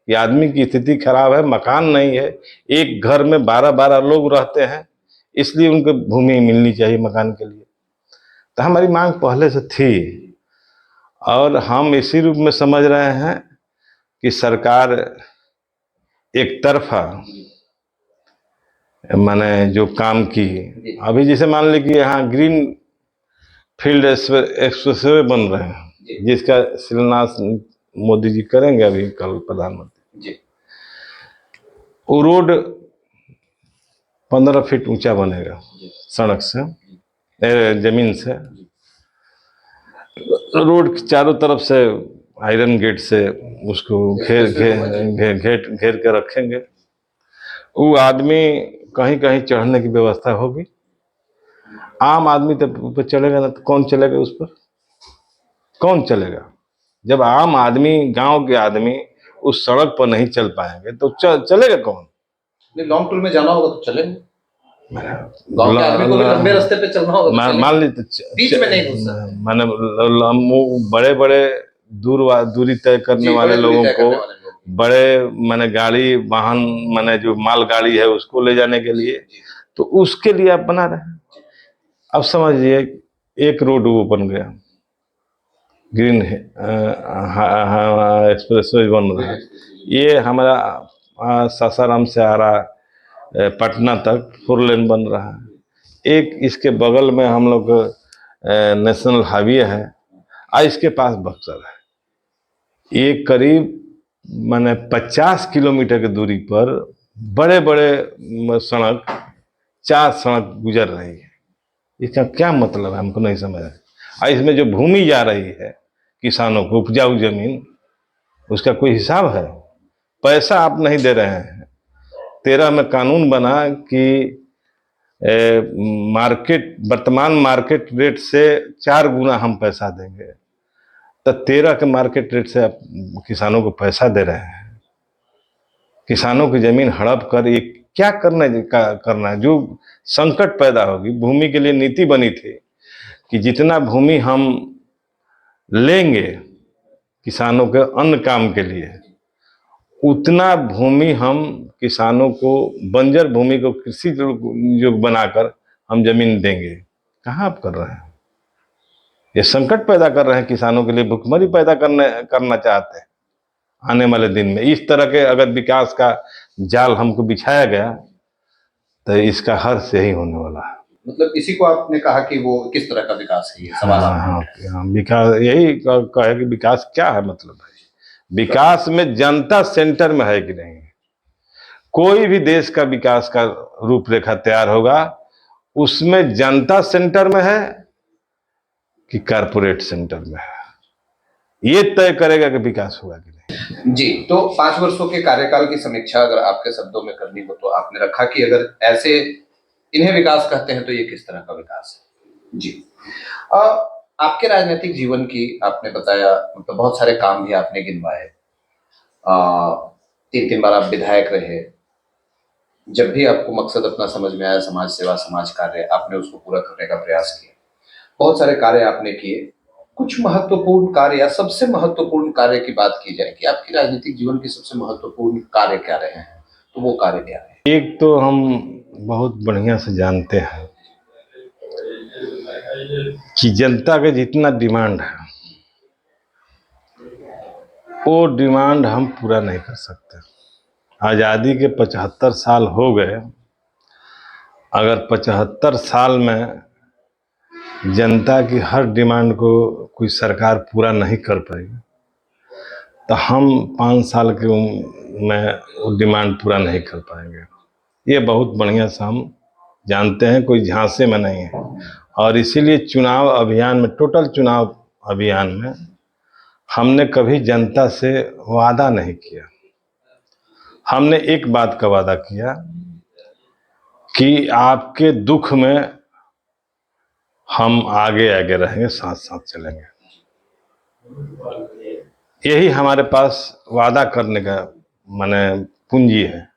कि आदमी की स्थिति खराब है, मकान नहीं है, एक घर में 12-12 लोग रहते हैं, इसलिए उनको भूमि मिलनी चाहिए मकान के लिए। तो हमारी मांग पहले से थी, और हम इसी रूप में समझ रहे हैं कि सरकार एक तरफा मैंने जो काम की, अभी जैसे मान ली कि यहाँ ग्रीन फील्ड एक्सप्रेसवे बन रहे हैं, जिसका शिलान्यास मोदी जी करेंगे अभी कल, प्रधानमंत्री। वो रोड 15 फीट ऊंचा बनेगा सड़क से, जमीन से। रोड के चारों तरफ से आयरन गेट से उसको घेर के रखेंगे। वो आदमी कहीं कहीं चढ़ने की व्यवस्था होगी। आम आदमी तो ऊपर चलेगा ना, तो कौन चलेगा उस पर? कौन चलेगा? जब आम आदमी, गांव के आदमी उस सड़क पर नहीं चल पाएंगे तो चलेगा कौन?
लॉन्ग टूर में जाना होगा तो चलेंगे, गांव के आदमी को भी लंबे रास्ते पे चलना होगा,
मान ली तो
बीच में नहीं घुस सकते।
माने बड़े दूरी तय करने वाले लोगों को, बड़े गाड़ी वाहन, जो मालगाड़ी है उसको ले जाने के लिए, तो उसके लिए आप बना रहे हैं। अब समझिए, एक रोड वो बन गया, ग्रीन एक्सप्रेसवे बन रहा है, ये हमारा सासाराम से आ रहा पटना तक 4 लेन बन रहा है। एक इसके बगल में हम लोग नेशनल हाईवे है, और इसके पास बक्सर है। ये करीब 50 किलोमीटर की दूरी पर बड़े बड़े सड़क, 4 सड़क गुजर रही है। इसका क्या मतलब है, हमको नहीं समझ आया। इसमें जो भूमि जा रही है किसानों को, उपजाऊ जमीन, उसका कोई हिसाब है? पैसा आप नहीं दे रहे हैं। 13 में कानून बना कि वर्तमान मार्केट रेट से 4 गुना हम पैसा देंगे, तो 13 के मार्केट रेट से आप किसानों को पैसा दे रहे हैं। किसानों की जमीन हड़प कर ये क्या करना है? जो संकट पैदा होगी। भूमि के लिए नीति बनी थी कि जितना भूमि हम लेंगे किसानों के अन्न काम के लिए, उतना भूमि हम किसानों को, बंजर भूमि को कृषि जो बनाकर हम जमीन देंगे। कहाँ आप कर रहे हैं? ये संकट पैदा कर रहे हैं किसानों के लिए, भुखमरी पैदा करना चाहते हैं आने वाले दिन में। इस तरह के अगर विकास का जाल हमको बिछाया गया तो इसका हर्ष यही होने वाला है।
मतलब इसी को आपने कहा कि वो किस तरह का विकास है, ये सवाल।
हाँ, विकास यही कहे कि विकास क्या है, मतलब है विकास में जनता सेंटर में है कि नहीं। कोई भी देश का विकास का रूपरेखा तैयार होगा, उसमें जनता सेंटर में है कि कारपोरेट सेंटर में है, ये तय करेगा कि विकास हुआ कि नहीं।
जी, तो 5 वर्षों के कार्यकाल की समीक्षा अगर आपके शब्दों में करनी हो, तो आपने रखा कि अगर ऐसे इन्हें विकास कहते हैं तो ये किस तरह का विकास है। जी, आपके राजनीतिक जीवन की आपने बताया, मतलब बहुत सारे काम भी आपने गिनवाए। 3 बार आप विधायक रहे। जब भी आपको मकसद अपना समझ में आया, समाज सेवा, समाज कार्य, आपने उसको पूरा करने का प्रयास किया। बहुत सारे कार्य आपने किए। कुछ महत्वपूर्ण कार्य या सबसे महत्वपूर्ण कार्य की बात की जाए कि आपकी राजनीतिक जीवन के सबसे महत्वपूर्ण कार्य क्या रहे हैं, तो वो कार्य क्या रहे?
एक तो हम बहुत बढ़िया से जानते हैं कि जनता का जितना डिमांड है वो डिमांड हम पूरा नहीं कर सकते। आज़ादी के 75 साल हो गए, अगर 75 साल में जनता की हर डिमांड को कोई सरकार पूरा नहीं कर पाई तो हम 5 साल के उम्र में वो डिमांड पूरा नहीं कर पाएंगे। ये बहुत बढ़िया से हम जानते हैं, कोई झांसे में नहीं है। और इसीलिए चुनाव अभियान में, टोटल चुनाव अभियान में हमने कभी जनता से वादा नहीं किया। हमने एक बात का वादा किया कि आपके दुख में हम आगे आगे रहेंगे, साथ साथ चलेंगे। यही हमारे पास वादा करने का माने पूंजी है।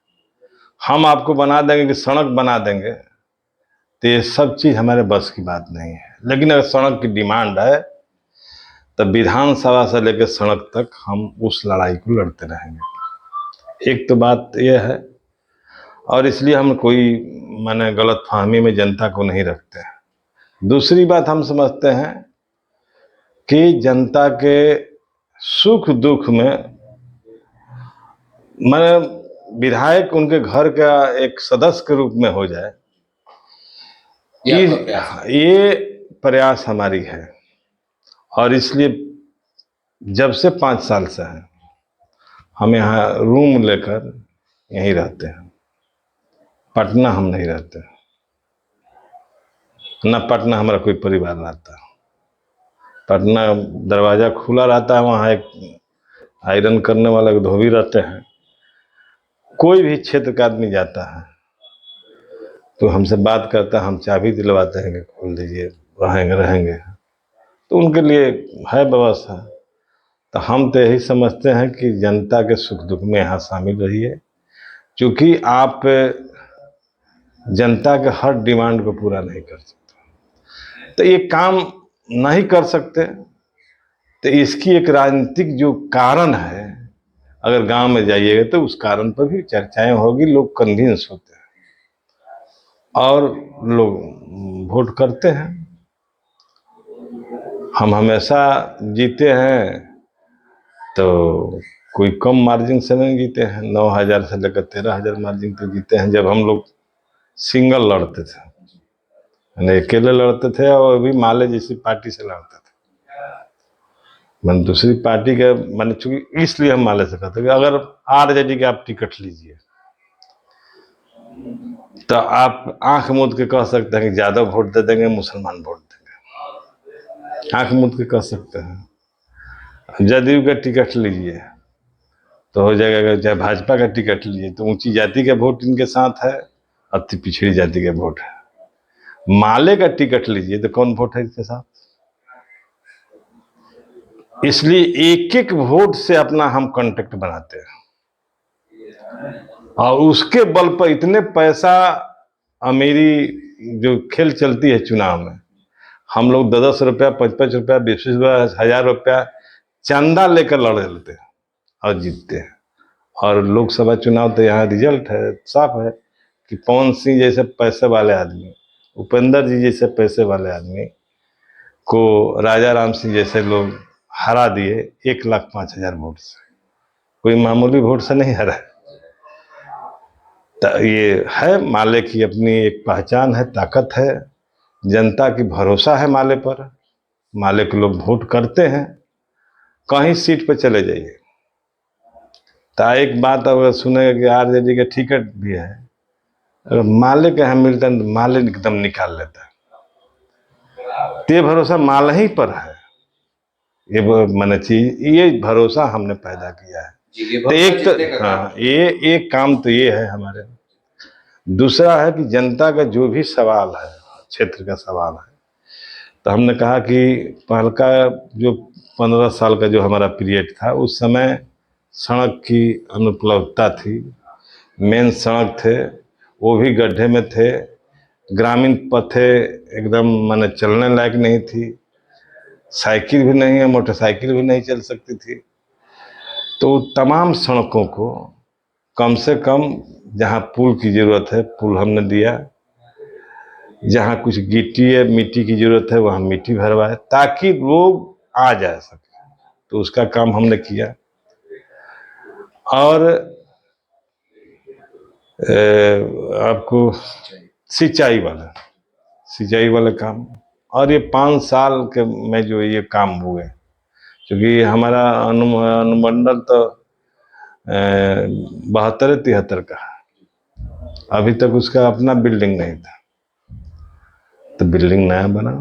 हम आपको बना देंगे कि सड़क बना देंगे तो ये सब चीज़ हमारे बस की बात नहीं है। लेकिन अगर सड़क की डिमांड है तो विधानसभा से लेकर सड़क तक हम उस लड़ाई को लड़ते रहेंगे। एक तो बात यह है, और इसलिए हम कोई माने गलतफहमी में जनता को नहीं रखते हैं। दूसरी बात, हम समझते हैं कि जनता के सुख दुख में माने विधायक उनके घर का एक सदस्य के रूप में हो जाए, ये प्रयास हमारी है। और इसलिए जब से 5 साल से है हम यहाँ रूम लेकर यहीं रहते हैं। पटना हम नहीं रहते, ना पटना हमारा कोई परिवार रहता। पटना दरवाज़ा खुला रहता है, वहाँ एक आयरन करने वाला धोबी रहते हैं। कोई भी क्षेत्र का आदमी जाता है तो हमसे बात करता है, हम चाबी दिलवाते हैं कि खोल दीजिए, रहेंगे। तो उनके लिए है व्यवस्था। तो हम तो यही समझते हैं कि जनता के सुख दुख में यहाँ शामिल रहिए, क्योंकि आप जनता के हर डिमांड को पूरा नहीं कर सकते। तो ये काम नहीं कर सकते तो इसकी एक राजनीतिक जो कारण है, अगर गांव में जाइएगा तो उस कारण पर भी चर्चाएं होगी, लोग कन्विंस होते हैं और लोग वोट करते हैं। हम हमेशा जीते हैं तो कोई कम मार्जिन से नहीं जीते हैं। 9,000 से लेकर 13,000 मार्जिन पे जीते हैं। जब हम लोग सिंगल लड़ते थे, यानी अकेले लड़ते थे, और भी माले जैसी पार्टी से लड़ते थे। मैंने दूसरी पार्टी के मैंने, चूंकि इसलिए हम माले से कहते हैं, अगर आरजेडी के आप टिकट लीजिए तो आप आंख मूंद के कह सकते हैं कि यादव वोट दे देंगे, मुसलमान वोट देंगे, आंख मूंद के कह सकते हैं। जदयू का टिकट लीजिए तो हो जाएगा, चाहे भाजपा का टिकट लीजिए तो ऊंची जाति के वोट इनके साथ है, अति पिछड़ी जाति के वोट है। माले का टिकट लीजिए तो कौन वोट है इसके साथ। इसलिए एक एक वोट से अपना हम कांटेक्ट बनाते हैं, और उसके बल पर इतने पैसा अमीरी जो खेल चलती है चुनाव में, हम लोग 10-10 रुपया, 5-5 रुपया, 20-20 रुपया, 1,000 रुपया चंदा लेकर लड़ लेते हैं और जीतते हैं। और लोकसभा चुनाव तो यहाँ रिजल्ट है, साफ है कि पवन सिंह जैसे पैसे वाले आदमी, उपेंद्र जी जैसे पैसे वाले आदमी को राजा राम सिंह जैसे लोग हरा दिए 1,05,000 वोट से। कोई मामूली वोट से नहीं हरा। तो ये है, माले की अपनी एक पहचान है, ताकत है, जनता की भरोसा है माले पर। माले के लोग वोट करते हैं, कहीं सीट पर चले जाइए। तो एक बात अगर सुनेगा कि आरजेडी का टिकट भी है, अगर माले के यहाँ मिलता है तो माले एकदम निकाल लेता है। तो ये भरोसा माले ही पर है। ये मैंने चीज, ये भरोसा हमने पैदा किया है। तो एक तो हाँ, ये एक काम तो ये है हमारे। दूसरा है कि जनता का जो भी सवाल है, क्षेत्र का सवाल है, तो हमने कहा कि पहल का जो 15 साल का जो हमारा पीरियड था, उस समय सड़क की अनुपलब्धता थी, मेन सड़क थे वो भी गड्ढे में थे, ग्रामीण पथे एकदम माने चलने लायक नहीं थी, साइकिल भी नहीं है, मोटरसाइकिल भी नहीं चल सकती थी। तो तमाम सड़कों को कम से कम जहाँ पुल की ज़रूरत है पुल हमने दिया, जहाँ कुछ गिट्टी है मिट्टी की ज़रूरत है वहाँ मिट्टी भरवाए ताकि लोग आ जा सके। तो उसका काम हमने किया। और आपको सिंचाई वाला काम, और ये 5 साल के में जो ये काम हुए, क्योंकि हमारा अनुमंडल तो 72-73 का है, अभी तक उसका अपना बिल्डिंग नहीं था। तो बिल्डिंग नया बना,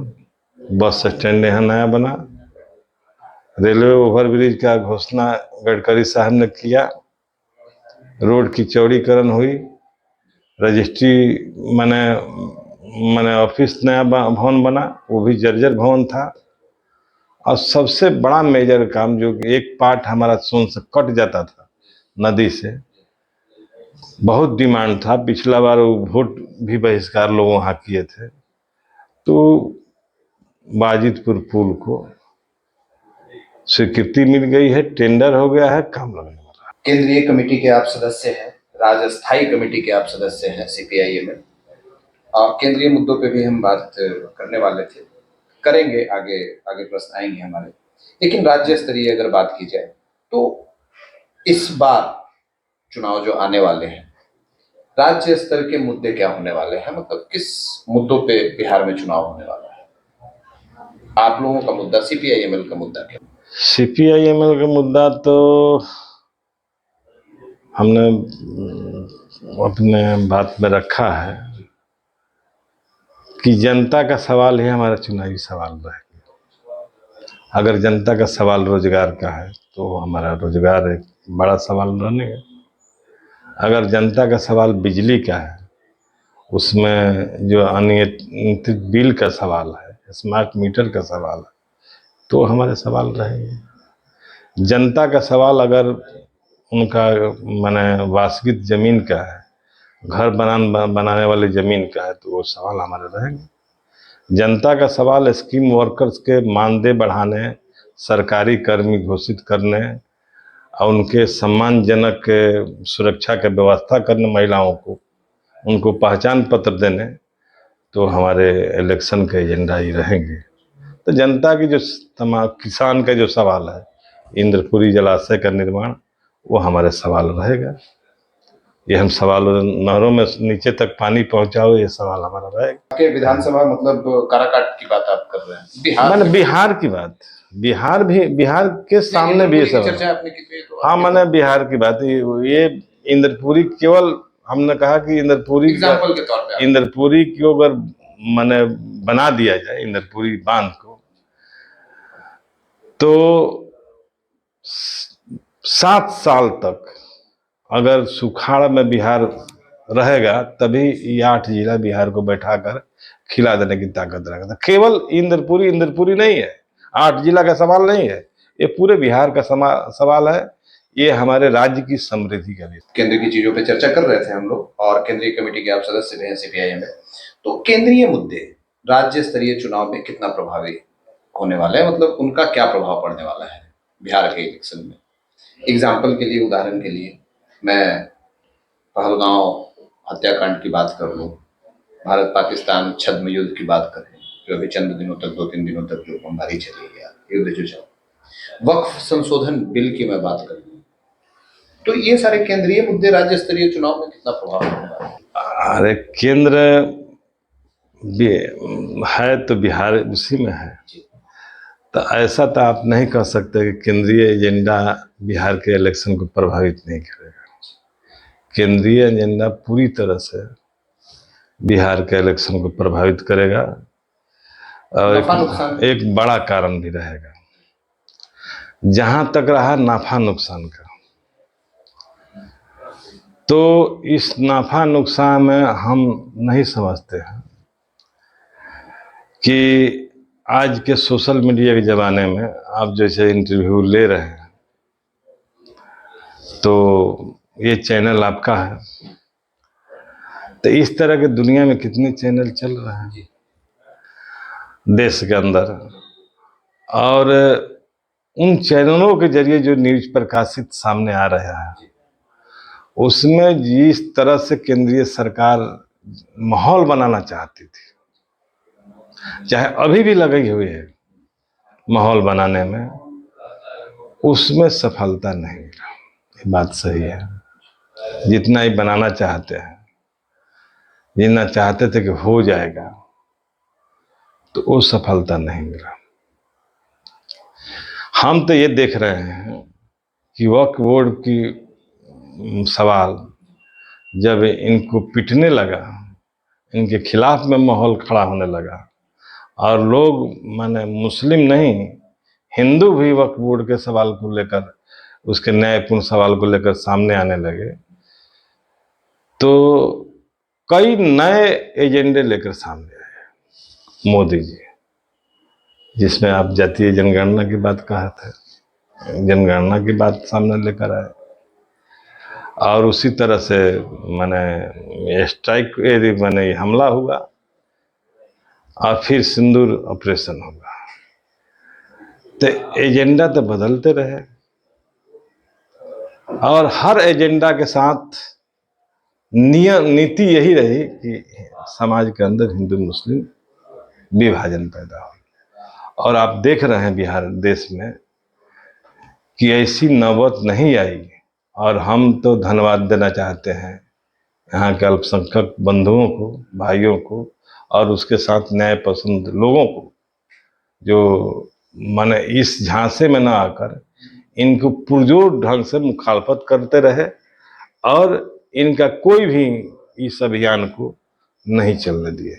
बस स्टैंड यहाँ नया बना, रेलवे ओवरब्रिज का घोषणा गडकरी साहब ने किया, रोड की चौड़ीकरण हुई, रजिस्ट्री मैंने ऑफिस नया भवन बना, वो भी जर्जर भवन था। और सबसे बड़ा मेजर काम जो कि एक पार्ट हमारा सोन से कट जाता था नदी से, बहुत डिमांड था, पिछला बार वोट भी बहिष्कार लोग वहाँ किए थे, तो बाजितपुर पुल को स्वीकृति मिल गई है, टेंडर हो गया है, काम लगने वाला है।
केंद्रीय कमेटी के आप सदस्य हैं, राज्य स्थायी कमेटी के आप सदस्य हैं CPIM में, और केंद्रीय मुद्दों पे भी हम बात करने वाले थे, करेंगे, आगे आगे प्रश्न आएंगे हमारे। लेकिन राज्य स्तरीय अगर बात की जाए तो इस बार चुनाव जो आने वाले हैं, राज्य स्तर के मुद्दे क्या होने वाले हैं, मतलब किस मुद्दों पे बिहार में चुनाव होने वाला है? आप लोगों का मुद्दा, CPIML का मुद्दा क्या?
CPIML का मुद्दा तो हमने अपने बात में रखा है कि जनता का सवाल ही हमारा चुनावी सवाल रहेगा। अगर जनता का सवाल रोजगार का है तो हमारा रोजगार एक बड़ा सवाल रहेगा। अगर जनता का सवाल बिजली का है, उसमें जो अनियंत्रित बिल का सवाल है, स्मार्ट मीटर का सवाल है, तो हमारे सवाल रहेंगे। जनता का सवाल अगर उनका माने वास्तविक ज़मीन का है, घर बनाने वाली ज़मीन का है, तो वो सवाल हमारे रहेंगे। जनता का सवाल स्कीम वर्कर्स के मानदेय बढ़ाने, सरकारी कर्मी घोषित करने और उनके सम्मानजनक सुरक्षा की व्यवस्था करने, महिलाओं को उनको पहचान पत्र देने, तो हमारे इलेक्शन के एजेंडा ही रहेंगे। तो जनता की जो किसान का जो सवाल है, इंद्रपुरी जलाशय का निर्माण, वो हमारे सवाल रहेगा। ये हम सवाल, नहरों में नीचे तक पानी पहुंचाओ, ये सवाल हमारा रहेगा।
आपके विधानसभा मतलब काराकाट की बात आप कर रहे हैं,
मैंने बिहार की बात, बिहार के सामने भी ये सब
चर्चा आपने की तो
हाँ, मैंने बिहार की बात, ये इंद्रपुरी केवल हमने कहा कि
एग्जाम्पल के तौर पे
इंद्रपुरी को अगर मैंने बना दिया जाए, इंद्रपुरी बांध को, तो 7 साल तक अगर सुखाड़ में बिहार रहेगा, तभी ये 8 जिला बिहार को बैठाकर खिला देने की ताकत रखता। केवल इंद्रपुरी नहीं है, 8 जिला का सवाल नहीं है, ये पूरे बिहार का सवाल है। ये हमारे राज्य की समृद्धि का भी।
केंद्र की चीजों पे चर्चा कर रहे थे हम लोग, और केंद्रीय कमेटी के आप सदस्य भी हैं CPIM में, तो केंद्रीय मुद्दे राज्य स्तरीय चुनाव में कितना प्रभावी होने वाले हैं, मतलब उनका क्या प्रभाव पड़ने वाला है बिहार के इलेक्शन में? एग्जाम्पल के लिए, उदाहरण के लिए मैं पहलगांव हत्याकांड की बात कर लूँ, भारत पाकिस्तान छद्म युद्ध की बात करें, जो अभी चंद दिनों तक, 2-3 दिनों तक जो बमबारी चली गया, युद्ध जो चला, वक्फ संशोधन बिल की मैं बात करूँ, तो ये सारे केंद्रीय मुद्दे राज्य स्तरीय चुनाव में कितना प्रभाव पड़ेगा?
अरे केंद्र है तो बिहार उसी में है, तो ऐसा तो आप नहीं कह सकते कि केंद्रीय एजेंडा बिहार के इलेक्शन को प्रभावित नहीं करेगा। केंद्रीय एजेंडा पूरी तरह से बिहार के इलेक्शन को प्रभावित करेगा, और एक बड़ा कारण भी रहेगा। जहां तक रहा नाफा नुकसान का, तो इस नाफा नुकसान में हम नहीं समझते हैं कि आज के सोशल मीडिया के ज़माने में आप जैसे इंटरव्यू ले रहे हैं, तो ये चैनल आपका है। तो इस तरह के दुनिया में कितने चैनल चल रहे हैं देश के अंदर, और उन चैनलों के जरिए जो न्यूज प्रकाशित सामने आ रहा है उसमें जिस तरह से केंद्रीय सरकार माहौल बनाना चाहती थी, चाहे अभी भी लगी हुई है माहौल बनाने में, उसमें सफलता नहीं मिला। ये बात सही है। जितना ही बनाना चाहते हैं, जितना चाहते थे कि हो जाएगा, तो वो सफलता नहीं मिला। हम तो ये देख रहे हैं कि वक्फ बोर्ड की सवाल जब इनको पिटने लगा, इनके खिलाफ में माहौल खड़ा होने लगा, और लोग माने मुस्लिम नहीं हिंदू भी वक्फ बोर्ड के सवाल को लेकर, उसके न्यायपूर्ण सवाल को लेकर सामने आने लगे, तो कई नए एजेंडे लेकर सामने आए मोदी जी, जिसमें आप जातीय जनगणना की बात कहा था, जनगणना की बात सामने लेकर आए, और उसी तरह से माने स्ट्राइक माने हमला हुआ, और फिर सिंदूर ऑपरेशन होगा। तो एजेंडा तो बदलते रहे, और हर एजेंडा के साथ नियम नीति यही रही कि समाज के अंदर हिंदू मुस्लिम विभाजन पैदा हो। और आप देख रहे हैं बिहार देश में कि ऐसी नौबत नहीं आई, और हम तो धन्यवाद देना चाहते हैं यहाँ के अल्पसंख्यक बंधुओं को, भाइयों को, और उसके साथ न्याय पसंद लोगों को, जो माने इस झांसे में न आकर इनको पुरजोर ढंग से मुखालफत करते रहे, और इनका कोई भी इस अभियान को नहीं चलने दिए।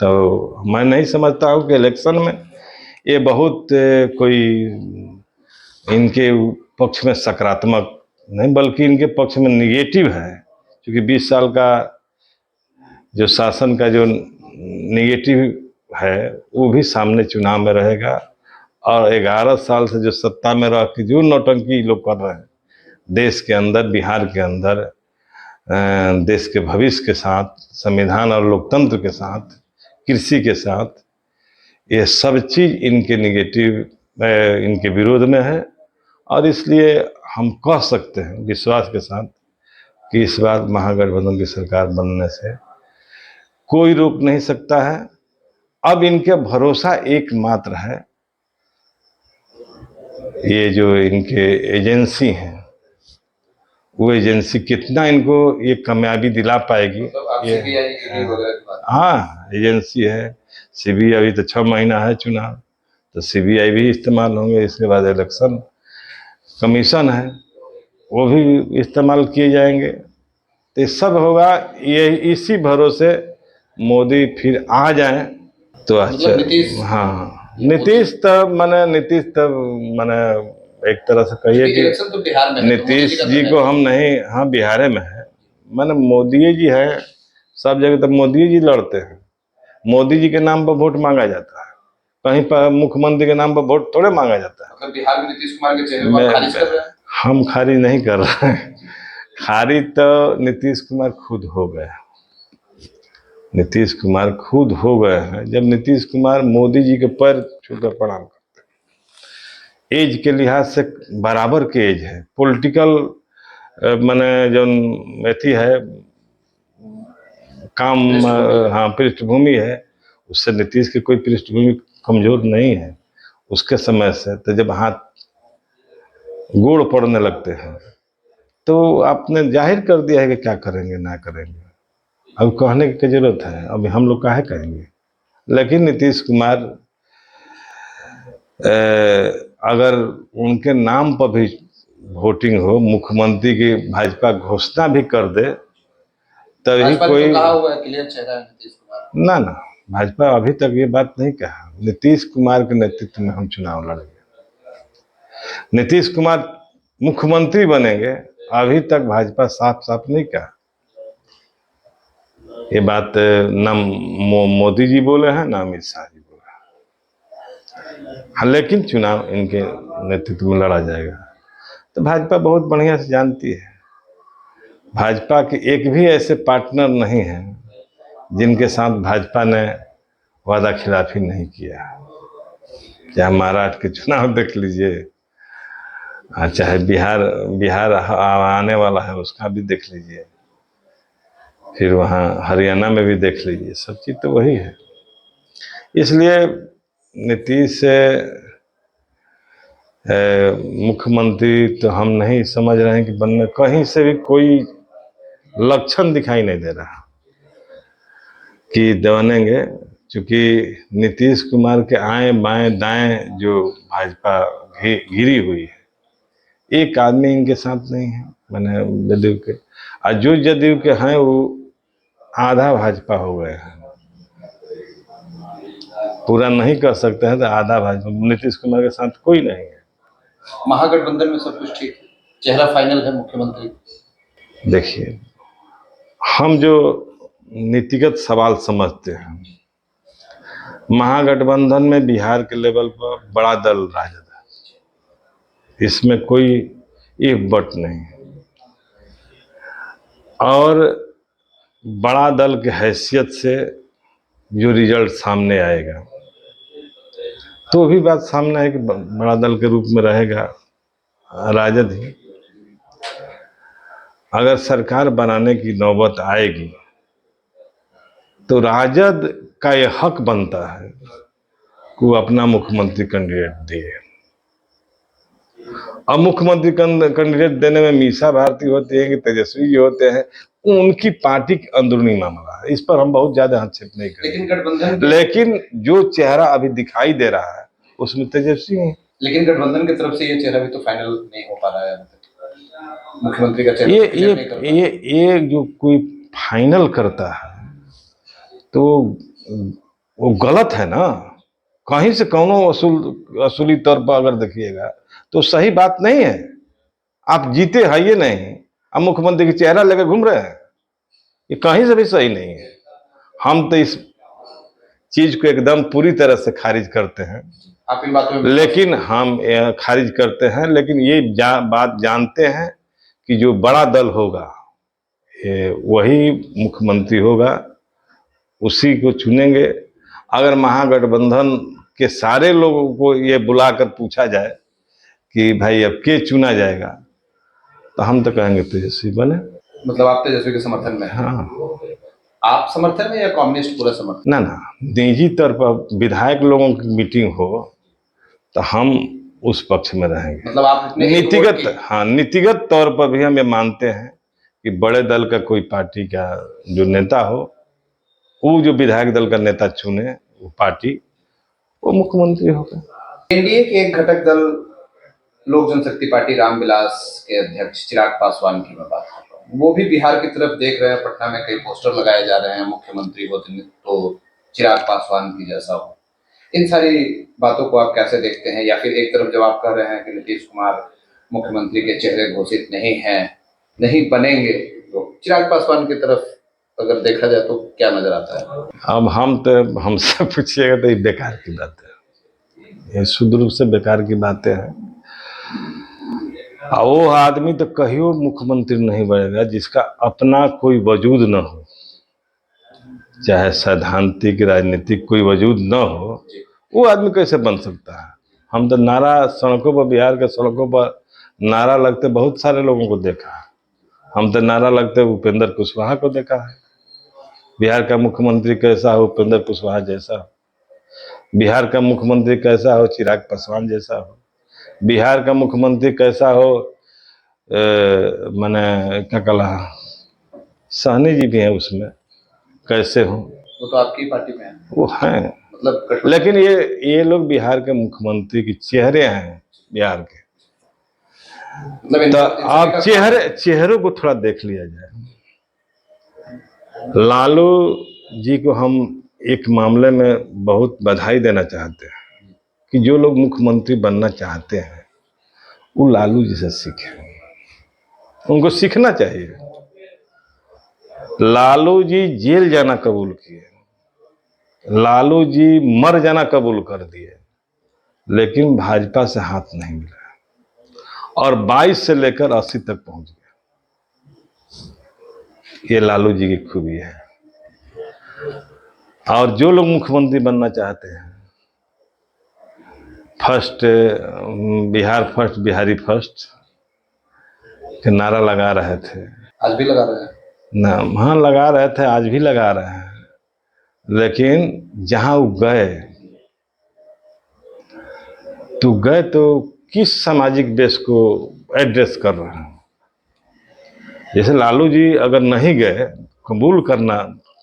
तो मैं नहीं समझता हूँ कि इलेक्शन में ये बहुत कोई इनके पक्ष में सकारात्मक नहीं, बल्कि इनके पक्ष में निगेटिव है, क्योंकि 20 साल का जो शासन का जो निगेटिव है वो भी सामने चुनाव में रहेगा, और 11 साल से जो सत्ता में रह के जो नौटंकी लोग कर रहे हैं देश के अंदर, बिहार के अंदर, देश के भविष्य के साथ, संविधान और लोकतंत्र के साथ, कृषि के साथ, ये सब चीज़ इनके निगेटिव, इनके विरोध में है। और इसलिए हम कह सकते हैं विश्वास के साथ कि इस बार महागठबंधन की सरकार बनने से कोई रोक नहीं सकता है। अब इनके भरोसा एकमात्र है, ये जो इनके एजेंसी हैं, वो एजेंसी कितना इनको ये कामयाबी दिला पाएगी। ये हाँ एजेंसी है, सीबीआई, अभी तो 6 महीना है चुनाव, तो सीबीआई भी इस्तेमाल होंगे, इसके बाद इलेक्शन कमीशन है वो भी इस्तेमाल किए जाएंगे। तो ये सब होगा, ये इसी भरोसे मोदी फिर आ जाए तो अच्छा। हाँ नीतीश तब मैंने एक तरह से कहिए कि
तो बिहार में
नीतीश जी को हम नहीं, हाँ बिहार में है, मैंने मोदी जी है सब जगह, तो मोदी जी लड़ते हैं, मोदी जी के नाम पर वोट मांगा जाता है, कहीं पर मुख्यमंत्री के नाम पर वोट थोड़े मांगा जाता है।
मतलब बिहार में नीतीश कुमार के चेहरे पर खारिज कर रहे हैं?
हम खारिज नहीं कर रहे हैं, खारिज तो नीतीश कुमार खुद हो गए, नीतीश कुमार खुद हो गए हैं। जब नीतीश कुमार मोदी जी के पैर छूकर प्रणाम करते हैं, एज के लिहाज से बराबर के एज है, पॉलिटिकल माने जो अथी है काम, हाँ पृष्ठभूमि है, उससे नीतीश की कोई पृष्ठभूमि कमजोर नहीं है उसके समय से। तो जब हाथ गोड़ पड़ने लगते हैं तो आपने जाहिर कर दिया है कि क्या करेंगे ना करेंगे, अब कहने की जरूरत है, अभी हम लोग काहे कहेंगे। लेकिन नीतीश कुमार अगर उनके नाम पर भी वोटिंग हो, मुख्यमंत्री की भाजपा घोषणा भी कर दे, तभी कोई
तो कहा हुआ है क्लियर चेहरा है नीतीश कुमार।
ना भाजपा अभी तक ये बात नहीं कहा, नीतीश कुमार के नेतृत्व में हम चुनाव लड़ेंगे, नीतीश कुमार मुख्यमंत्री बनेंगे, अभी तक भाजपा साफ साफ नहीं कहा। ये बात ना मोदी जी बोले हैं ना अमित शाह जी बोले हैं। हाँ लेकिन चुनाव इनके नेतृत्व में लड़ा जाएगा। तो भाजपा बहुत बढ़िया से जानती है। भाजपा के एक भी ऐसे पार्टनर नहीं हैं जिनके साथ भाजपा ने वादा खिलाफी नहीं किया। चाहे महाराष्ट्र के चुनाव देख लीजिए, चाहे बिहार आने वाला है उसका भी देख लीजिए, फिर वहाँ हरियाणा में भी देख लीजिए, सब चीज़ तो वही है। इसलिए नीतीश से मुख्यमंत्री तो हम नहीं समझ रहे हैं कि बनने, कहीं से भी कोई लक्षण दिखाई नहीं दे रहा कि बनेंगे। क्योंकि नीतीश कुमार के आएं बाएं दाएं जो भाजपा घिरी हुई है, एक आदमी इनके साथ नहीं है, मैंने जदयू के, और जो जदयू के हैं वो आधा भाजपा हो गए हैं। पूरा नहीं कर सकते हैं तो आधा भाजपा, नीतीश कुमार के साथ कोई नहीं है।
महागठबंधन में सब कुछ ठीक, चेहरा फाइनल है मुख्यमंत्री।
देखिए, हम जो नीतिगत सवाल समझते हैं, महागठबंधन में बिहार के लेवल पर बड़ा दल राजद है, इसमें कोई एक बट नहीं है। और बड़ा दल की हैसियत से जो रिजल्ट सामने आएगा, तो भी बात सामने है कि बड़ा दल के रूप में रहेगा राजद ही। अगर सरकार बनाने की नौबत आएगी तो राजद का यह हक बनता है कि वो अपना मुख्यमंत्री कैंडिडेट दे। अब मुख्यमंत्री कैंडिडेट देने में मीसा भारती होते हैं कि तेजस्वी जी होते हैं, उनकी पार्टी की अंदरूनी मामला है, इस पर हम बहुत ज्यादा हस्तक्षेप नहीं करेंगे। लेकिन जो चेहरा अभी दिखाई दे रहा है उसमें तेजस्वी है।
लेकिन गठबंधन की तरफ से ये चेहरा भी तो फाइनल नहीं हो पा रहा है, मुख्यमंत्री का चेहरा।
ये जो कोई फाइनल करता है तो वो गलत है ना। कहीं से कौनो असूली तौर पर अगर देखिएगा तो सही बात नहीं है। आप जीते हैं ये नहीं, अब मुख्यमंत्री की चेहरा लेकर घूम रहे हैं, ये कहीं से भी सही नहीं है। हम तो इस चीज को एकदम पूरी तरह से खारिज करते हैं।
आप इन बातों में,
लेकिन हम खारिज करते हैं, लेकिन ये बात जानते हैं कि जो बड़ा दल होगा वही मुख्यमंत्री होगा, उसी को चुनेंगे। अगर महागठबंधन के सारे लोगों को ये बुलाकर पूछा जाए कि भाई अब के चुना जाएगा, तो हम तो कहेंगे तेजस्वी बने।
मतलब आप तेजस्वी के समर्थन में?
हाँ।
आप समर्थन में या कम्युनिस्ट पूरा समर्थन?
ना निजी तौर पर विधायक लोगों की मीटिंग हो तो हम उस पक्ष में रहेंगे।
मतलब आप
नीतिगत तौर पर भी हम ये मानते हैं कि बड़े दल का कोई पार्टी का जो नेता हो, वो जो विधायक दल का नेता चुने वो पार्टी, वो मुख्यमंत्री होगा।
एनडीए के एक घटक दल लोक जनशक्ति पार्टी रामविलास के अध्यक्ष चिराग पासवान की मैं बात कर रहा हूँ, वो भी बिहार की तरफ देख रहे हैं। पटना में कई पोस्टर लगाए जा रहे हैं, मुख्यमंत्री हो तो चिराग पासवान की जैसा हो। इन सारी बातों को आप कैसे देखते हैं? या फिर एक तरफ जब आप कह रहे हैं कि नीतीश कुमार मुख्यमंत्री के चेहरे घोषित नहीं हैं, नहीं बनेंगे, तो चिराग पासवान की तरफ अगर देखा जाए तो क्या नजर आता है?
अब हमसे पूछिएगा तो ये बेकार की बात है, ये शुद्ध रूप से बेकार की बातें हैं। वो आदमी तो कहियो मुख्यमंत्री नहीं बनेगा जिसका अपना कोई वजूद न हो, चाहे सैद्धांतिक राजनीतिक कोई वजूद न हो, वो आदमी कैसे बन सकता है? हम तो नारा सड़कों पर, बिहार के सड़कों पर नारा लगते बहुत सारे लोगों को देखा है। हम तो नारा लगते उपेंद्र कुशवाहा को देखा है। बिहार का मुख्यमंत्री कैसा हो? उपेंद्र कुशवाहा जैसा हो। बिहार का मुख्यमंत्री कैसा हो? चिराग पासवान जैसा हो। बिहार का मुख्यमंत्री कैसा हो? मैंने क्या कहा, सहनी जी भी हैं उसमें, कैसे हो?
वो तो आपकी पार्टी में है।
वो हैं, मतलब लेकिन ये लोग बिहार के मुख्यमंत्री के चेहरे हैं बिहार के। तो आप चेहरों को थोड़ा देख लिया जाए। लालू जी को हम एक मामले में बहुत बधाई देना चाहते हैं कि जो लोग मुख्यमंत्री बनना चाहते हैं वो लालू जी से सीखें, उनको सीखना चाहिए। लालू जी जेल जाना कबूल किए, लालू जी मर जाना कबूल कर दिए, लेकिन भाजपा से हाथ नहीं मिला। और 22 से लेकर 80 तक पहुंच गया। ये लालू जी की खूबी है। और जो लोग मुख्यमंत्री बनना चाहते हैं, first Bihar first, Bihari first के नारा लगा रहे थे।
आज भी लगा रहे हैं
ना, हाँ लगा रहे थे, आज भी लगा रहे हैं। लेकिन जहां वो गए तो किस सामाजिक बेस को एड्रेस कर रहे हैं। जैसे लालू जी अगर नहीं गए, कबूल करना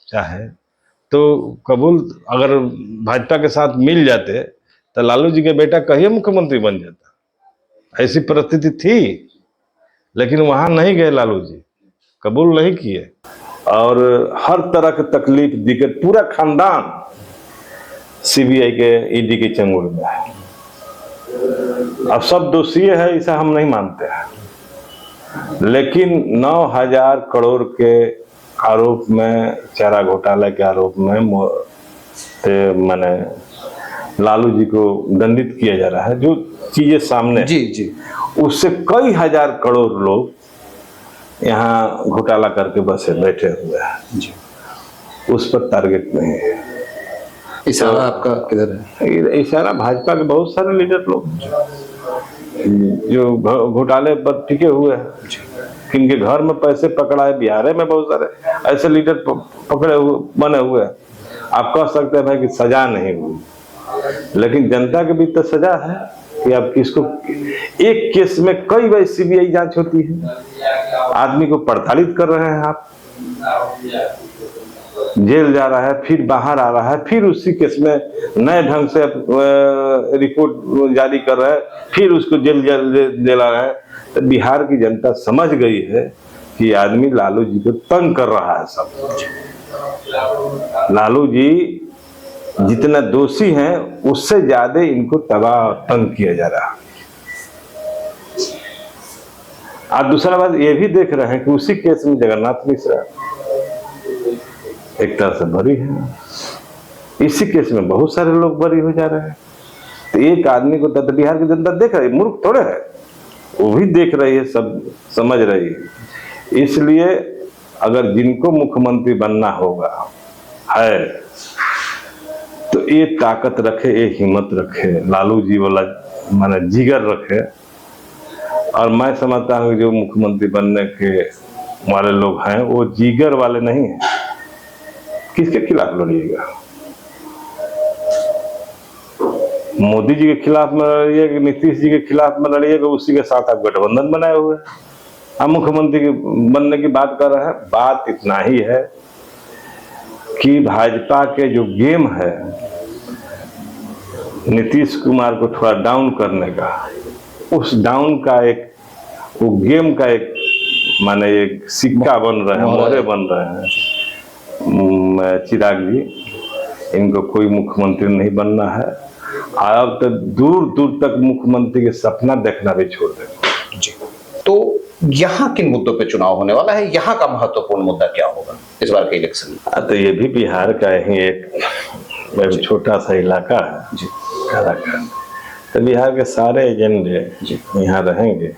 चाहे तो कबूल, अगर भाजपा के साथ मिल जाते तो लालू जी के बेटा कहिए मुख्यमंत्री बन जाता। ऐसी परिस्थिति थी, लेकिन वहां नहीं गए लालू जी, कबूल नहीं किए। और हर तरह की तकलीफ, दिक्कत, पूरा खानदान सीबीआई के, ईडी के चंगुल में है। अब सब दोषी है, ऐसा हम नहीं मानते हैं, लेकिन 9,000 करोड़ के आरोप में, चारा घोटाला के आरोप में माने लालू जी को दंडित किया जा रहा है। जो चीजें सामने
जी जी, उससे
कई हजार करोड़ लोग यहाँ घोटाला करके बसे बैठे हुए हैं जी, उस पर टारगेट नहीं है।
इशारा आपका किधर है?
इशारा भाजपा के बहुत सारे लीडर लोग जो घोटाले पर टिके हुए हैं, किनके घर में पैसे पकड़ाए, बिहार में बहुत सारे ऐसे लीडर पकड़े हुए बने हुए हैं। आप कह सकते हैं भाई कि सजा नहीं हुई, लेकिन जनता के भी तो सजा है कि आप किसको, एक केस में कई बार सीबीआई जांच होती है, आदमी को प्रताड़ित कर रहे हैं आप, जेल जा रहा है, फिर बाहर आ रहा है, फिर उसी केस में नए ढंग से रिपोर्ट जारी कर रहा है, फिर उसको जेल दिला रहा है। तो बिहार की जनता समझ गई है कि आदमी लालू जी को तंग कर रहा है। सब लालू जी जितना दोषी हैं, उससे ज्यादा इनको तबाह तंग किया जा रहा है। आप दूसरा बात ये भी देख रहे हैं कि उसी केस में जगन्नाथ मिश्रा एक तरह से बरी है, इसी केस में बहुत सारे लोग बरी हो जा रहे हैं। तो एक आदमी को तो बिहार की जनता देख रही है, मूर्ख थोड़े है, वो भी देख रही है, सब समझ रही है। इसलिए अगर जिनको मुख्यमंत्री बनना होगा है तो ये ताकत रखे, ये हिम्मत रखे, लालू जी वाला माने जिगर रखे। और मैं समझता हूँ जो मुख्यमंत्री बनने के वाले लोग हैं वो जिगर वाले नहीं हैं। किसके खिलाफ लड़िएगा? मोदी जी के खिलाफ में लड़िएगा, नीतीश जी के खिलाफ में लड़िएगा, उसी के साथ आप गठबंधन बनाए हुए हैं। हम मुख्यमंत्री बनने की बात कर रहे हैं। बात इतना ही है कि भाजपा के जो गेम है नीतीश कुमार को थोड़ा डाउन करने का, उस डाउन का एक, वो गेम का एक माने एक सिक्का बन रहे हैं, मोहरे बन रहे हैं। चिराग जी, इनको कोई मुख्यमंत्री नहीं बनना है। अब तो दूर दूर तक मुख्यमंत्री के सपना देखना भी छोड़ देंगे
जी। तो यहाँ किन मुद्दों पे चुनाव होने वाला है? यहाँ का महत्वपूर्ण मुद्दा क्या होगा इस बार के इलेक्शन में?
तो ये भी बिहार का ही एक छोटा सा इलाका है जी, काराकांड। तो बिहार के सारे एजेंडे यहाँ रहेंगे।